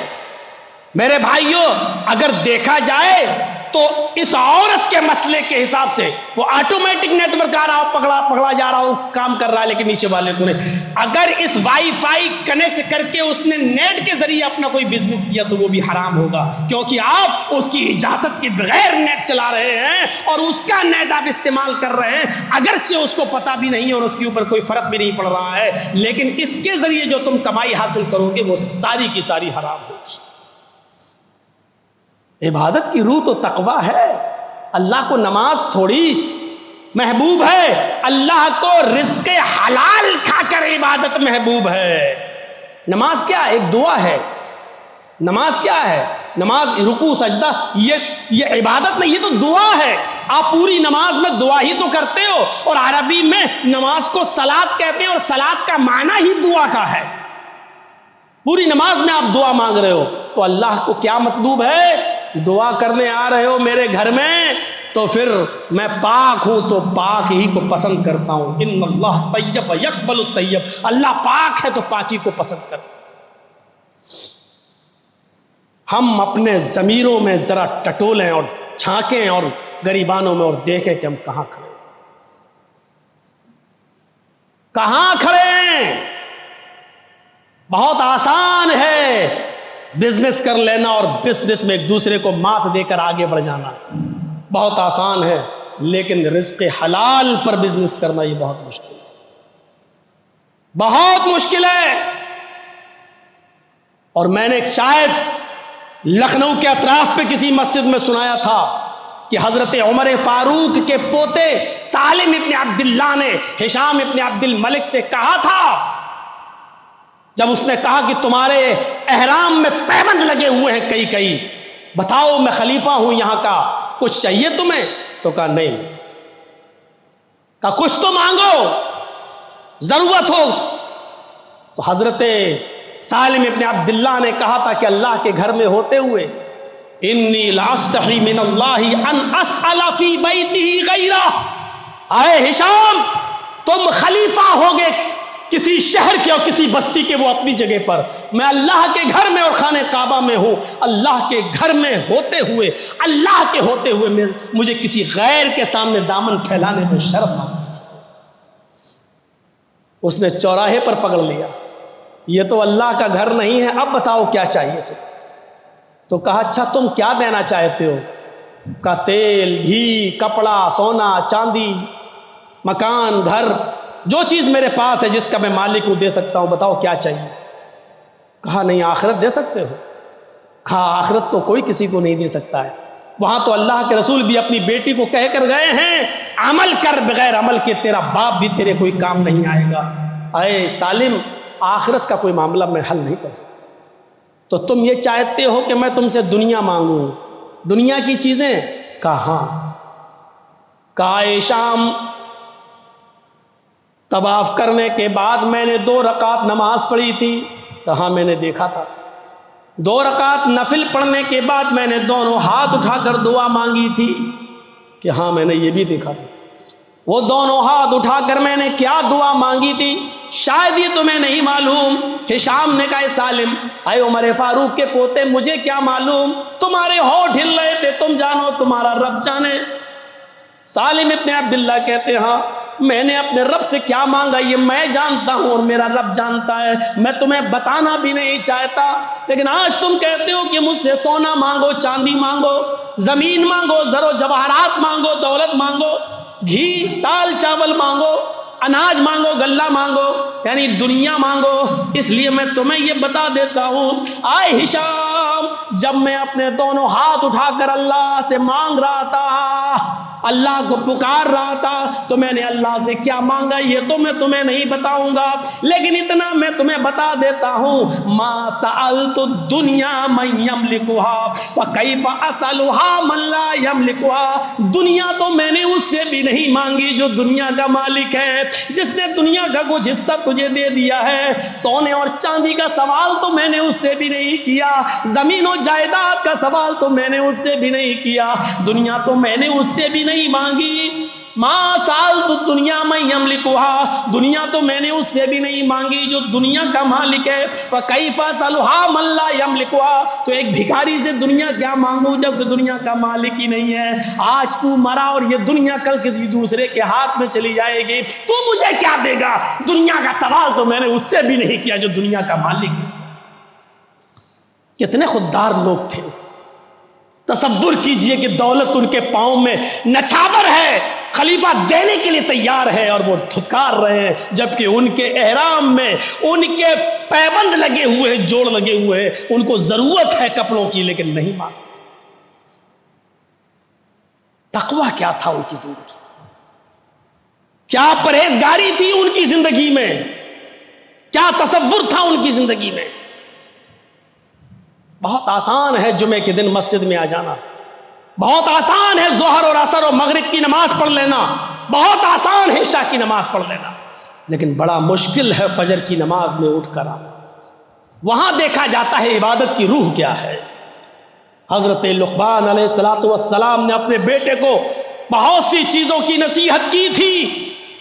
میرے بھائیوں، اگر دیکھا جائے تو اس عورت کے مسئلے کے حساب سے وہ آٹومیٹک نیٹ ورک آ رہا پکڑا جا رہا ہو، کام کر رہا ہے، لیکن نیچے والے کو نہیں۔ اگر اس وائی فائی کنیکٹ کر کے اس نے نیٹ کے ذریعے اپنا کوئی بزنس کیا تو وہ بھی حرام ہوگا، کیونکہ آپ اس کی اجازت کے بغیر نیٹ چلا رہے ہیں اور اس کا نیٹ آپ استعمال کر رہے ہیں، اگرچہ اس کو پتہ بھی نہیں اور اس کے اوپر کوئی فرق بھی نہیں پڑ رہا ہے، لیکن اس کے ذریعے جو تم کمائی حاصل کرو گے وہ ساری کی ساری حرام ہوگی۔ عبادت کی روح تو تقویٰ ہے، اللہ کو نماز تھوڑی محبوب ہے، اللہ کو رزق حلال کھا کر عبادت محبوب ہے۔ نماز کیا ہے؟ ایک دعا ہے۔ نماز کیا ہے؟ نماز رکوع سجدہ یہ عبادت نہیں، یہ تو دعا ہے۔ آپ پوری نماز میں دعا ہی تو کرتے ہو، اور عربی میں نماز کو صلاۃ کہتے ہیں، اور صلاۃ کا معنی ہی دعا کا ہے۔ پوری نماز میں آپ دعا مانگ رہے ہو، تو اللہ کو کیا مطلوب ہے؟ دعا کرنے آ رہے ہو میرے گھر میں، تو پھر میں پاک ہوں تو پاک ہی کو پسند کرتا ہوں۔ ان اللہ طیب یقبل الطیب، اللہ پاک ہے تو پاکی کو پسند کرتا ہے۔ ہم اپنے ضمیروں میں ذرا ٹٹولیں اور چھانکیں اور گریبانوں میں، اور دیکھیں کہ ہم کہاں کھڑے ہیں، کہاں کھڑے ہیں۔ بہت آسان ہے بزنس کر لینا اور بزنس میں ایک دوسرے کو مات دے کر آگے بڑھ جانا، بہت آسان ہے، لیکن رزق حلال پر بزنس کرنا یہ بہت مشکل ہے، بہت مشکل ہے۔ اور میں نے شاید لکھنؤ کے اطراف پہ کسی مسجد میں سنایا تھا کہ حضرت عمر فاروق کے پوتے سالم ابن عبداللہ نے ہشام ابن عبد الملک سے کہا تھا، جب اس نے کہا کہ تمہارے احرام میں پیبند لگے ہوئے ہیں کئی کئی، بتاؤ میں خلیفہ ہوں یہاں کا، کچھ چاہیے تمہیں؟ تو کہا نہیں۔ کہا کچھ تو مانگو، ضرورت ہو۔ تو حضرت سالم ابن عبداللہ نے کہا تھا کہ اللہ کے گھر میں ہوتے ہوئے انی لاستحی من اللہ ان اسأل فی بیتہ غیرہ، آئے ہشام تم خلیفہ ہوگے کسی شہر کے اور کسی بستی کے، وہ اپنی جگہ پر، میں اللہ کے گھر میں اور خانہ کعبہ میں ہوں، اللہ کے گھر میں ہوتے ہوئے، اللہ کے ہوتے ہوئے مجھے کسی غیر کے سامنے دامن پھیلانے میں شرم آتی ہے۔ اس نے چوراہے پر پکڑ لیا، یہ تو اللہ کا گھر نہیں ہے، اب بتاؤ کیا چاہیے تم؟ تو کہا اچھا تم کیا دینا چاہتے ہو؟ کہا تیل، گھی، کپڑا، سونا، چاندی، مکان، گھر، جو چیز میرے پاس ہے جس کا میں مالک ہوں دے سکتا ہوں، بتاؤ کیا چاہیے؟ کہا نہیں آخرت دے سکتے ہو؟ کہا آخرت تو کوئی کسی کو نہیں دے سکتا ہے، وہاں تو اللہ کے رسول بھی اپنی بیٹی کو کہہ کر گئے ہیں عمل کر، بغیر عمل کے تیرا باپ بھی تیرے کوئی کام نہیں آئے گا۔ اے سالم، آخرت کا کوئی معاملہ میں حل نہیں کر سکتا، تو تم یہ چاہتے ہو کہ میں تم سے دنیا مانگوں، دنیا کی چیزیں؟ کہا ہاں۔ کہا اے شام، طواف کرنے کے بعد میں نے 2 رکعت نماز پڑھی تھی، کہاں میں نے دیکھا تھا 2 رکعت نفل پڑھنے کے بعد میں نے دونوں ہاتھ اٹھا کر دعا مانگی تھی، کہ ہاں میں نے یہ بھی دیکھا تھا۔ وہ دونوں ہاتھ اٹھا کر میں نے کیا دعا مانگی تھی شاید یہ تمہیں نہیں معلوم۔ ہشام نے کہا اے سالم، اے عمر فاروق کے پوتے، مجھے کیا معلوم، تمہارے ہونٹ ہل رہے تھے، تم جانو تمہارا رب جانے۔ سالم ابن عبداللہ کہتے ہیں ہاں میں نے اپنے رب سے کیا مانگا یہ میں جانتا ہوں اور میرا رب جانتا ہے، میں تمہیں بتانا بھی نہیں چاہتا، لیکن آج تم کہتے ہو کہ مجھ سے سونا مانگو، چاندی مانگو، زمین مانگو، زر و جواہرات مانگو، دولت مانگو، گھی دال چاول مانگو، اناج مانگو، غلہ مانگو، یعنی دنیا مانگو، اس لیے میں تمہیں یہ بتا دیتا ہوں آئے ہشام، جب میں اپنے دونوں ہاتھ اٹھا کر اللہ سے مانگ رہا تھا، اللہ کو پکار رہا تھا، تو میں نے اللہ سے کیا مانگا یہ تو میں تمہیں نہیں بتاؤں گا، لیکن اتنا میں تمہیں بتا دیتا ہوں ما سألت الدنیا من یملکها فکیف اسألها من لا یملکها، دنیا تو میں نے اس سے بھی نہیں مانگی جو دنیا کا مالک ہے، جس نے دنیا کا کچھ حصہ تجھے دے دیا ہے، سونے اور چاندی کا سوال تو میں نے اس سے بھی نہیں کیا، زمین و جائیداد کا سوال تو میں نے اس سے بھی نہیں کیا، دنیا تو میں نے اس سے بھی نہیں مانگی، ما سالت الدنیا من یملکها، دنیا تو میں نے اس سے بھی نہیں مانگی جو دنیا کا مالک ہے، فکیف اسألها من لا یملکها، تو ایک بھکاری سے دنیا کیا مانگوں جب کہ دنیا کا مالک ہی نہیں ہے، آج تو مرا اور یہ دنیا کل کسی دوسرے کے ہاتھ میں چلی جائے گی، تو مجھے کیا دے گا، دنیا کا سوال تو میں نے اس سے بھی نہیں کیا جو دنیا کا مالک ہے۔ کتنے خوددار لوگ تھے، تصور کیجئے کہ دولت ان کے پاؤں میں نچھاور ہے، خلیفہ دینے کے لیے تیار ہے اور وہ دھتکار رہے ہیں، جبکہ ان کے احرام میں ان کے پیبند لگے ہوئے ہیں، جوڑ لگے ہوئے ہیں، ان کو ضرورت ہے کپڑوں کی لیکن نہیں مانگتے۔ تقویٰ کیا تھا ان کی زندگی، کیا پرہیزگاری تھی ان کی زندگی میں، کیا تصور تھا ان کی زندگی میں. بہت آسان ہے جمعے کے دن مسجد میں آ جانا، بہت آسان ہے ظہر اور عصر اور مغرب کی نماز پڑھ لینا، بہت آسان ہے عشاء کی نماز پڑھ لینا، لیکن بڑا مشکل ہے فجر کی نماز میں اٹھ کر آنا. وہاں دیکھا جاتا ہے عبادت کی روح کیا ہے. حضرت لقمان علیہ السلام نے اپنے بیٹے کو بہت سی چیزوں کی نصیحت کی تھی.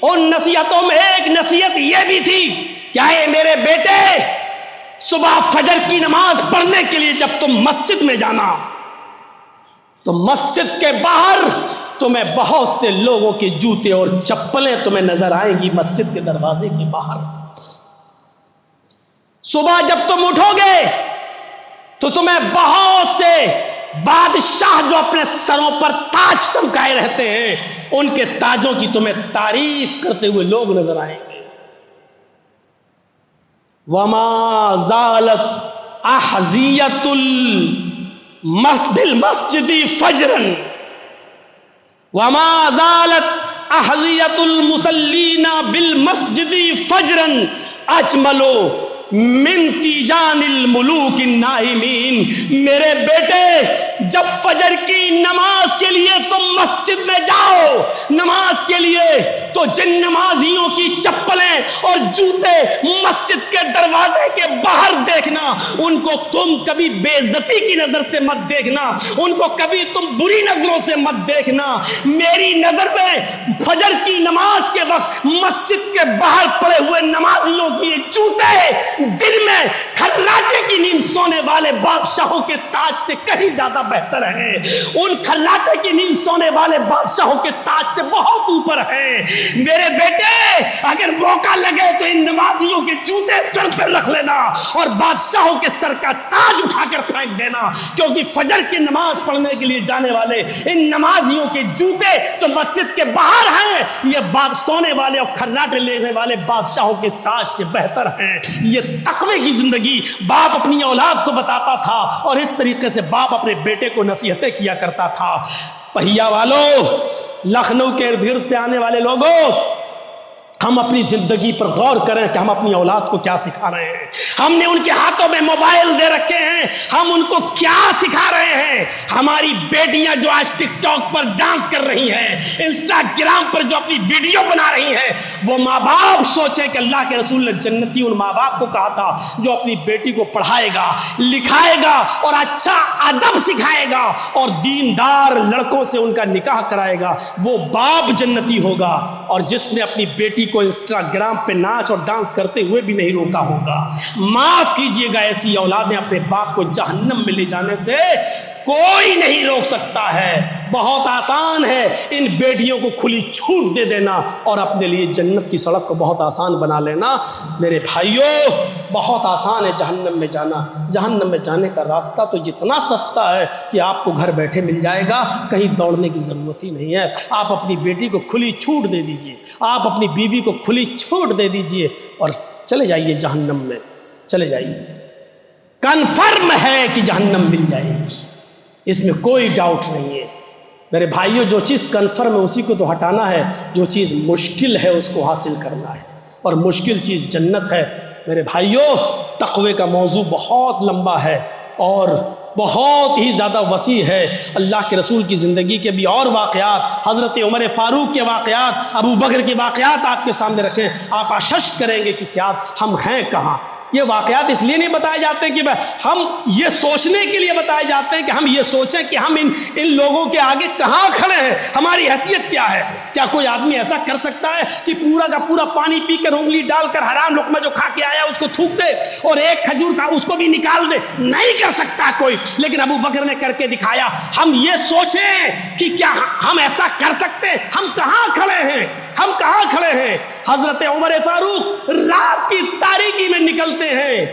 ان نصیحتوں میں ایک نصیحت یہ بھی تھی کہ اے میرے بیٹے، صبح فجر کی نماز پڑھنے کے لیے جب تم مسجد میں جانا تو مسجد کے باہر تمہیں بہت سے لوگوں کے جوتے اور چپلیں تمہیں نظر آئیں گی مسجد کے دروازے کے باہر. صبح جب تم اٹھو گے تو تمہیں بہت سے بادشاہ جو اپنے سروں پر تاج چمکائے رہتے ہیں، ان کے تاجوں کی تمہیں تعریف کرتے ہوئے لوگ نظر آئیں گے. وما زالت احذیۃ المسجد فجرا وما زالت احذیۃ المصلین بالمسجد فجرا اجمل من تیجان الملوک النائمین. میرے بیٹے، جب فجر کی نماز کے لیے تم مسجد میں جاؤ نماز کے لیے، تو جن نمازیوں کی چپلیں اور جوتے مسجد کے دروازے کے باہر دیکھنا، ان کو تم کبھی بے عزتی کی نظر سے مت دیکھنا، ان کو کبھی تم بری نظروں سے مت دیکھنا. میری نظر میں فجر کی نماز کے وقت مسجد کے باہر پڑے ہوئے نمازیوں کی یہ جوتے دن میں کھلاٹے کی نیند سونے والے بادشاہوں کے تاج سے کہیں زیادہ بہتر ہے. ان کھلاٹے کی نیند سونے والے بادشاہوں کے تاج سے بہت اوپر ہے. میرے بیٹے، اگر موقع لگے تو ان نمازیوں کے جوتے سر پہ رکھ لینا اور بادشاہوں کے سر کا تاج اٹھا کر پھینک دینا، کیونکہ فجر کی نماز پڑھنے کے لیے جانے والے ان نمازیوں کے جوتے جو مسجد کے باہر ہیں، یہ سونے والے اور کھلاٹے لینے والے بادشاہوں کے تاج سے بہتر ہیں. یہ تقوی کی زندگی باپ اپنی اولاد کو بتاتا تھا، اور اس طریقے سے باپ اپنے بیٹے کو نصیحتیں کیا کرتا تھا. پہیا والوں، لکھنؤ کے ارد گرد سے آنے والے لوگوں، ہم اپنی زندگی پر غور کریں کہ ہم اپنی اولاد کو کیا سکھا رہے ہیں. ہم نے ان کے ہاتھوں میں موبائل دے رکھے ہیں، ہم ان کو کیا سکھا رہے ہیں. ہماری بیٹیاں جو آج ٹک ٹاک پر ڈانس کر رہی ہیں، انسٹاگرام پر جو اپنی ویڈیو بنا رہی ہیں، وہ ماں باپ سوچیں کہ اللہ کے رسول نے جنتی ان ماں باپ کو کہا تھا جو اپنی بیٹی کو پڑھائے گا، لکھائے گا اور اچھا ادب سکھائے گا اور دیندار لڑکوں سے ان کا نکاح کرائے گا، وہ باپ جنتی ہوگا. اور جس نے اپنی بیٹی کو انسٹاگرام پہ ناچ اور ڈانس کرتے ہوئے بھی نہیں روکا ہوگا. معاف کیجئے گا، ایسی اولادیں اپنے باپ کو جہنم میں لے جانے سے کوئی نہیں روک سکتا ہے. بہت آسان ہے ان بیٹیوں کو کھلی چھوٹ دے دینا اور اپنے لیے جنت کی سڑک کو بہت آسان بنا لینا. میرے بھائیوں، بہت آسان ہے جہنم میں جانا. جہنم میں جانے کا راستہ تو جتنا سستا ہے کہ آپ کو گھر بیٹھے مل جائے گا، کہیں دوڑنے کی ضرورت ہی نہیں ہے. آپ اپنی بیٹی کو کھلی چھوٹ دے دیجئے، آپ اپنی بیوی کو کھلی چھوٹ دے دیجئے اور چلے جائیے جہنم میں، چلے جائیے. کنفرم ہے کہ جہنم مل جائے گی، اس میں کوئی ڈاؤٹ نہیں ہے. میرے بھائیوں، جو چیز کنفرم ہے اسی کو تو ہٹانا ہے، جو چیز مشکل ہے اس کو حاصل کرنا ہے، اور مشکل چیز جنت ہے. میرے بھائیوں، تقوی کا موضوع بہت لمبا ہے اور بہت ہی زیادہ وسیع ہے. اللہ کے رسول کی زندگی کے بھی اور واقعات، حضرت عمر فاروق کے واقعات، ابو بکر کے واقعات آپ کے سامنے رکھیں، آپ اشش کریں گے کہ کیا ہم ہیں کہاں. یہ واقعات اس لیے نہیں بتائے جاتے کہ ہم یہ سوچنے کے لیے بتائے جاتے ہیں کہ ہم یہ سوچیں کہ ہم ان لوگوں کے آگے کہاں کھڑے ہیں، ہماری حیثیت کیا ہے. کیا کوئی آدمی ایسا کر سکتا ہے کہ پورا کا پورا پانی پی کر انگلی ڈال کر حرام لقمہ جو کھا کے آیا اس کو تھوک دے اور ایک کھجور کا اس کو بھی نکال دے؟ نہیں کر سکتا کوئی. لیکن ابو بکر نے کر کے دکھایا. ہم یہ سوچیں کہ کیا ہم ایسا کر سکتے ہیں؟ ہم کہاں کھڑے ہیں، ہم کہاں کھڑے ہیں. حضرت عمر فاروق رات کی تاریکی میں نکلتے ہیں،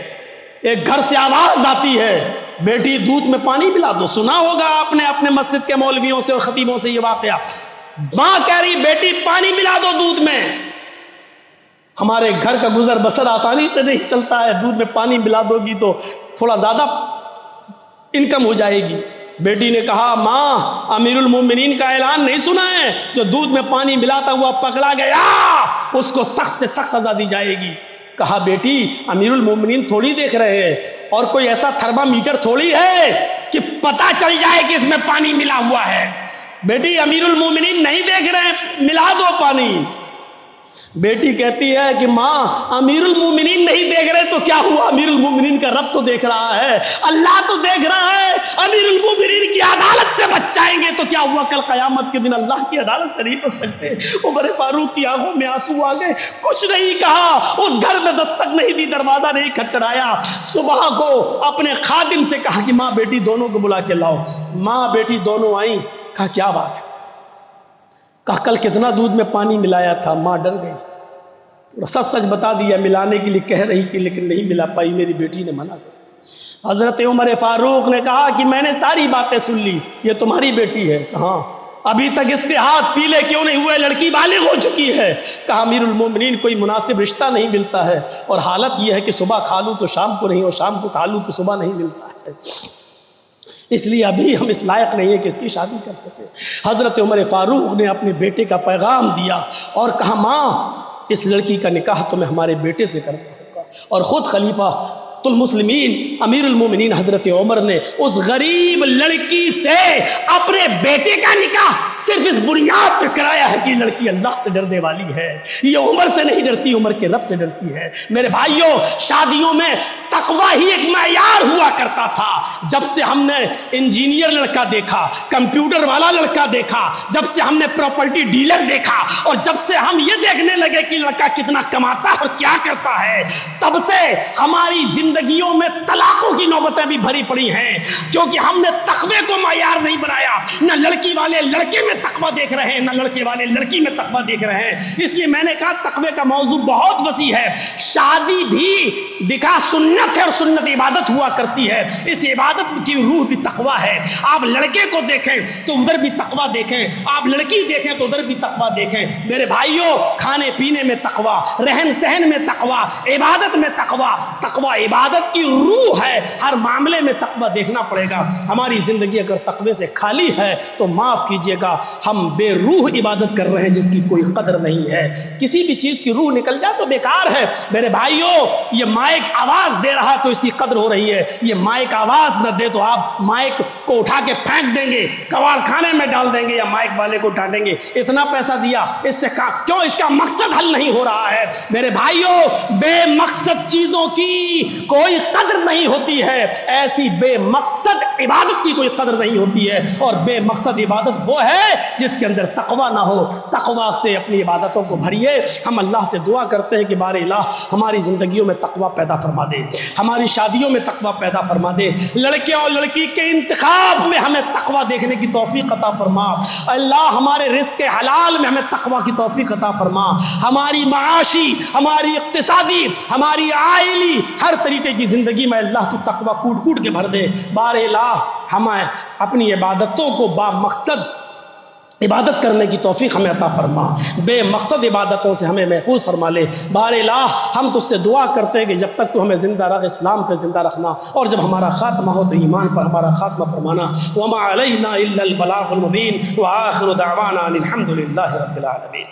ایک گھر سے آواز آتی ہے، بیٹی دودھ میں پانی ملا دو. سنا ہوگا آپ نے اپنے مسجد کے مولویوں سے اور خطیبوں سے یہ واقعہ. ماں کہہ رہی بیٹی پانی ملا دو دودھ میں. ہمارے گھر کا گزر بسر آسانی سے نہیں چلتا ہے، دودھ میں پانی ملا دو گی تو تھوڑا زیادہ انکم ہو جائے گی. بیٹی نے کہا ماں امیر المومنین کا اعلان نہیں سنا ہے؟ جو دودھ میں پانی ملاتا ہوا پکڑا گیا اس کو سخت سے سخت سزا دی جائے گی۔ کہا بیٹی امیر المومنین تھوڑی دیکھ رہے ہیں، اور کوئی ایسا تھرمامیٹر تھوڑی ہے کہ پتہ چل جائے کہ اس میں پانی ملا ہوا ہے۔ بیٹی امیر المومنین نہیں دیکھ رہے ہیں، ملا دو پانی۔ بیٹی کہتی ہے کہ ماں امیر المومنین نہیں دیکھ رہے تو کیا ہوا؟ امیر المومنین کا رب تو دیکھ رہا ہے، اللہ تو دیکھ رہا ہے۔ امیر المومنین کی عدالت سے بچ جائیں گے تو کیا ہوا؟ کل قیامت کے دن اللہ کی عدالت سے نہیں بچ سکتے۔ عمر فاروق کی آنکھوں میں آنسو آ گئے، کچھ نہیں کہا، اس گھر میں دستک نہیں دی، دروازہ نہیں کھٹکھٹایا۔ صبح کو اپنے خادم سے کہا کہ ماں بیٹی دونوں کو بلا کے لاؤ۔ ماں بیٹی دونوں آئیں۔ کہا کیا بات ہے؟ کہا کل کتنا دودھ میں پانی ملایا تھا؟ ماں ڈر گئی، سچ سچ بتا دیا، ملانے کے لیے کہہ رہی تھی لیکن نہیں ملا پائی، میری بیٹی نے منع کر۔ حضرت عمر فاروق نے کہا کہ میں نے ساری باتیں سن لی، یہ تمہاری بیٹی ہے؟ ہاں۔ ابھی تک اس کے ہاتھ پیلے کیوں نہیں ہوئے؟ لڑکی بالغ ہو چکی ہے۔ کہا امیر المومنین کوئی مناسب رشتہ نہیں ملتا ہے، اور حالت یہ ہے کہ صبح کھا لوں تو شام کو نہیں، اور شام کو کھا لوں تو صبح نہیں ملتا ہے، اس لیے ابھی ہم اس لائق نہیں ہے کہ اس کی شادی کر سکے۔ حضرت عمر فاروق نے اپنے بیٹے کا پیغام دیا اور کہا ماں اس لڑکی کا نکاح تمہیں ہمارے بیٹے سے کرنا ہوگا۔ اور خود خلیفہ المسلمین امیر المومنین حضرت عمر نے اس غریب لڑکی سے اپنے بیٹے کا نکاح صرف اس بنیاد پر کرایا ہے کہ یہ لڑکی اللہ سے ڈرنے والی ہے، یہ عمر سے نہیں ڈرتی، عمر کے رب سے ڈرتی ہے۔ میرے بھائیوں، شادیوں میں تقوی ہی ایک معیار ہوا کرتا تھا۔ جب سے ہم نے انجینئر لڑکا دیکھا، کمپیوٹر والا لڑکا دیکھا، جب سے ہم نے پراپرٹی ڈیلر دیکھا، اور جب سے ہم یہ دیکھنے لگے کہ لڑکا کتنا کماتا ہے اور کیا کرتا ہے، تب سے ہماری زندگیوں میں طلاقوں کی نوبتیں بھی بھری پڑی ہیں، کیونکہ ہم نے تقوی کو معیار نہیں بنایا۔ نہ لڑکی والے لڑکے میں تقوی دیکھ رہے ہیں، نہ لڑکے والے لڑکی میں تقوی دیکھ رہے ہیں۔ اس لیے میں نے کہا تقوی کا موضوع بہت وسیع ہے۔ شادی بھی دکھا سنت ہے، اور سنت عبادت ہوا کرتی ہے، اس عبادت کی روح بھی تقوی ہے۔ آپ لڑکے کو دیکھیں تو ادھر بھی تقوی دیکھیں، آپ لڑکی دیکھیں تو ادھر بھی تقوی دیکھیں۔ میرے بھائیوں، کھانے پینے میں تقوی، رہن سہن میں تقوی، عبادت میں تقوی، تقوی عبادت کی روح ہے، ہر معاملے میں تقوی دیکھنا پڑے گا۔ ہماری زندگی اگر تقوی سے خالی ہے تو معاف کیجئے گا، ہم بے روح عبادت کر رہے ہیں جس کی کوئی قدر نہیں ہے۔ کسی بھی چیز کی روح نکل جائے تو بیکار ہے۔ میرے بھائیوں، یہ مائک آواز دے رہا تو اس کی قدر ہو رہی ہے، یہ مائک آواز نہ دے تو آپ مائک کو اٹھا کے پھینک دیں گے، کباڑ خانے میں ڈال دیں گے، یا مائک والے کو ڈانٹیں گے اتنا پیسہ دیا، اس سے کیوں اس کا مقصد حل نہیں ہو رہا ہے۔ میرے بھائیوں، بے مقصد چیزوں کی کوئی قدر نہیں ہوتی ہے، ایسی بے مقصد عبادت کی کوئی قدر نہیں ہوتی ہے، اور بے مقصد عبادت وہ ہے جس کے اندر تقوی نہ ہو۔ تقوی سے اپنی عبادتوں کو بھریے۔ ہم اللہ سے دعا کرتے ہیں کہ بار الہ ہماری زندگیوں میں تقوی پیدا فرما دے، ہماری شادیوں میں تقوی پیدا فرما دے، لڑکے اور لڑکی کے انتخاب میں ہمیں تقوی دیکھنے کی توفیق عطا فرما۔ اللہ ہمارے رزق حلال میں ہمیں تقوی کی توفیق عطا فرما، ہماری معاشی، ہماری اقتصادی، ہماری عائلی، ہر طریقے کی زندگی میں اللہ تو تقوی کوٹ کوٹ کے بھر دے۔ بار الہ ہمیں اپنی عبادتوں کو با مقصد عبادت کرنے کی توفیق ہمیں عطا فرما، بے مقصد عبادتوں سے ہمیں محفوظ فرما لے۔ بار الہ ہم تجھ سے دعا کرتے ہیں کہ جب تک تو ہمیں زندہ رکھ، اسلام پہ زندہ رکھنا، اور جب ہمارا خاتمہ ہو تو ایمان پر ہمارا خاتمہ فرمانا۔ وما علینا الا البلاغ المبین، وآخر دعوانا ان الحمد للہ رب العالمین۔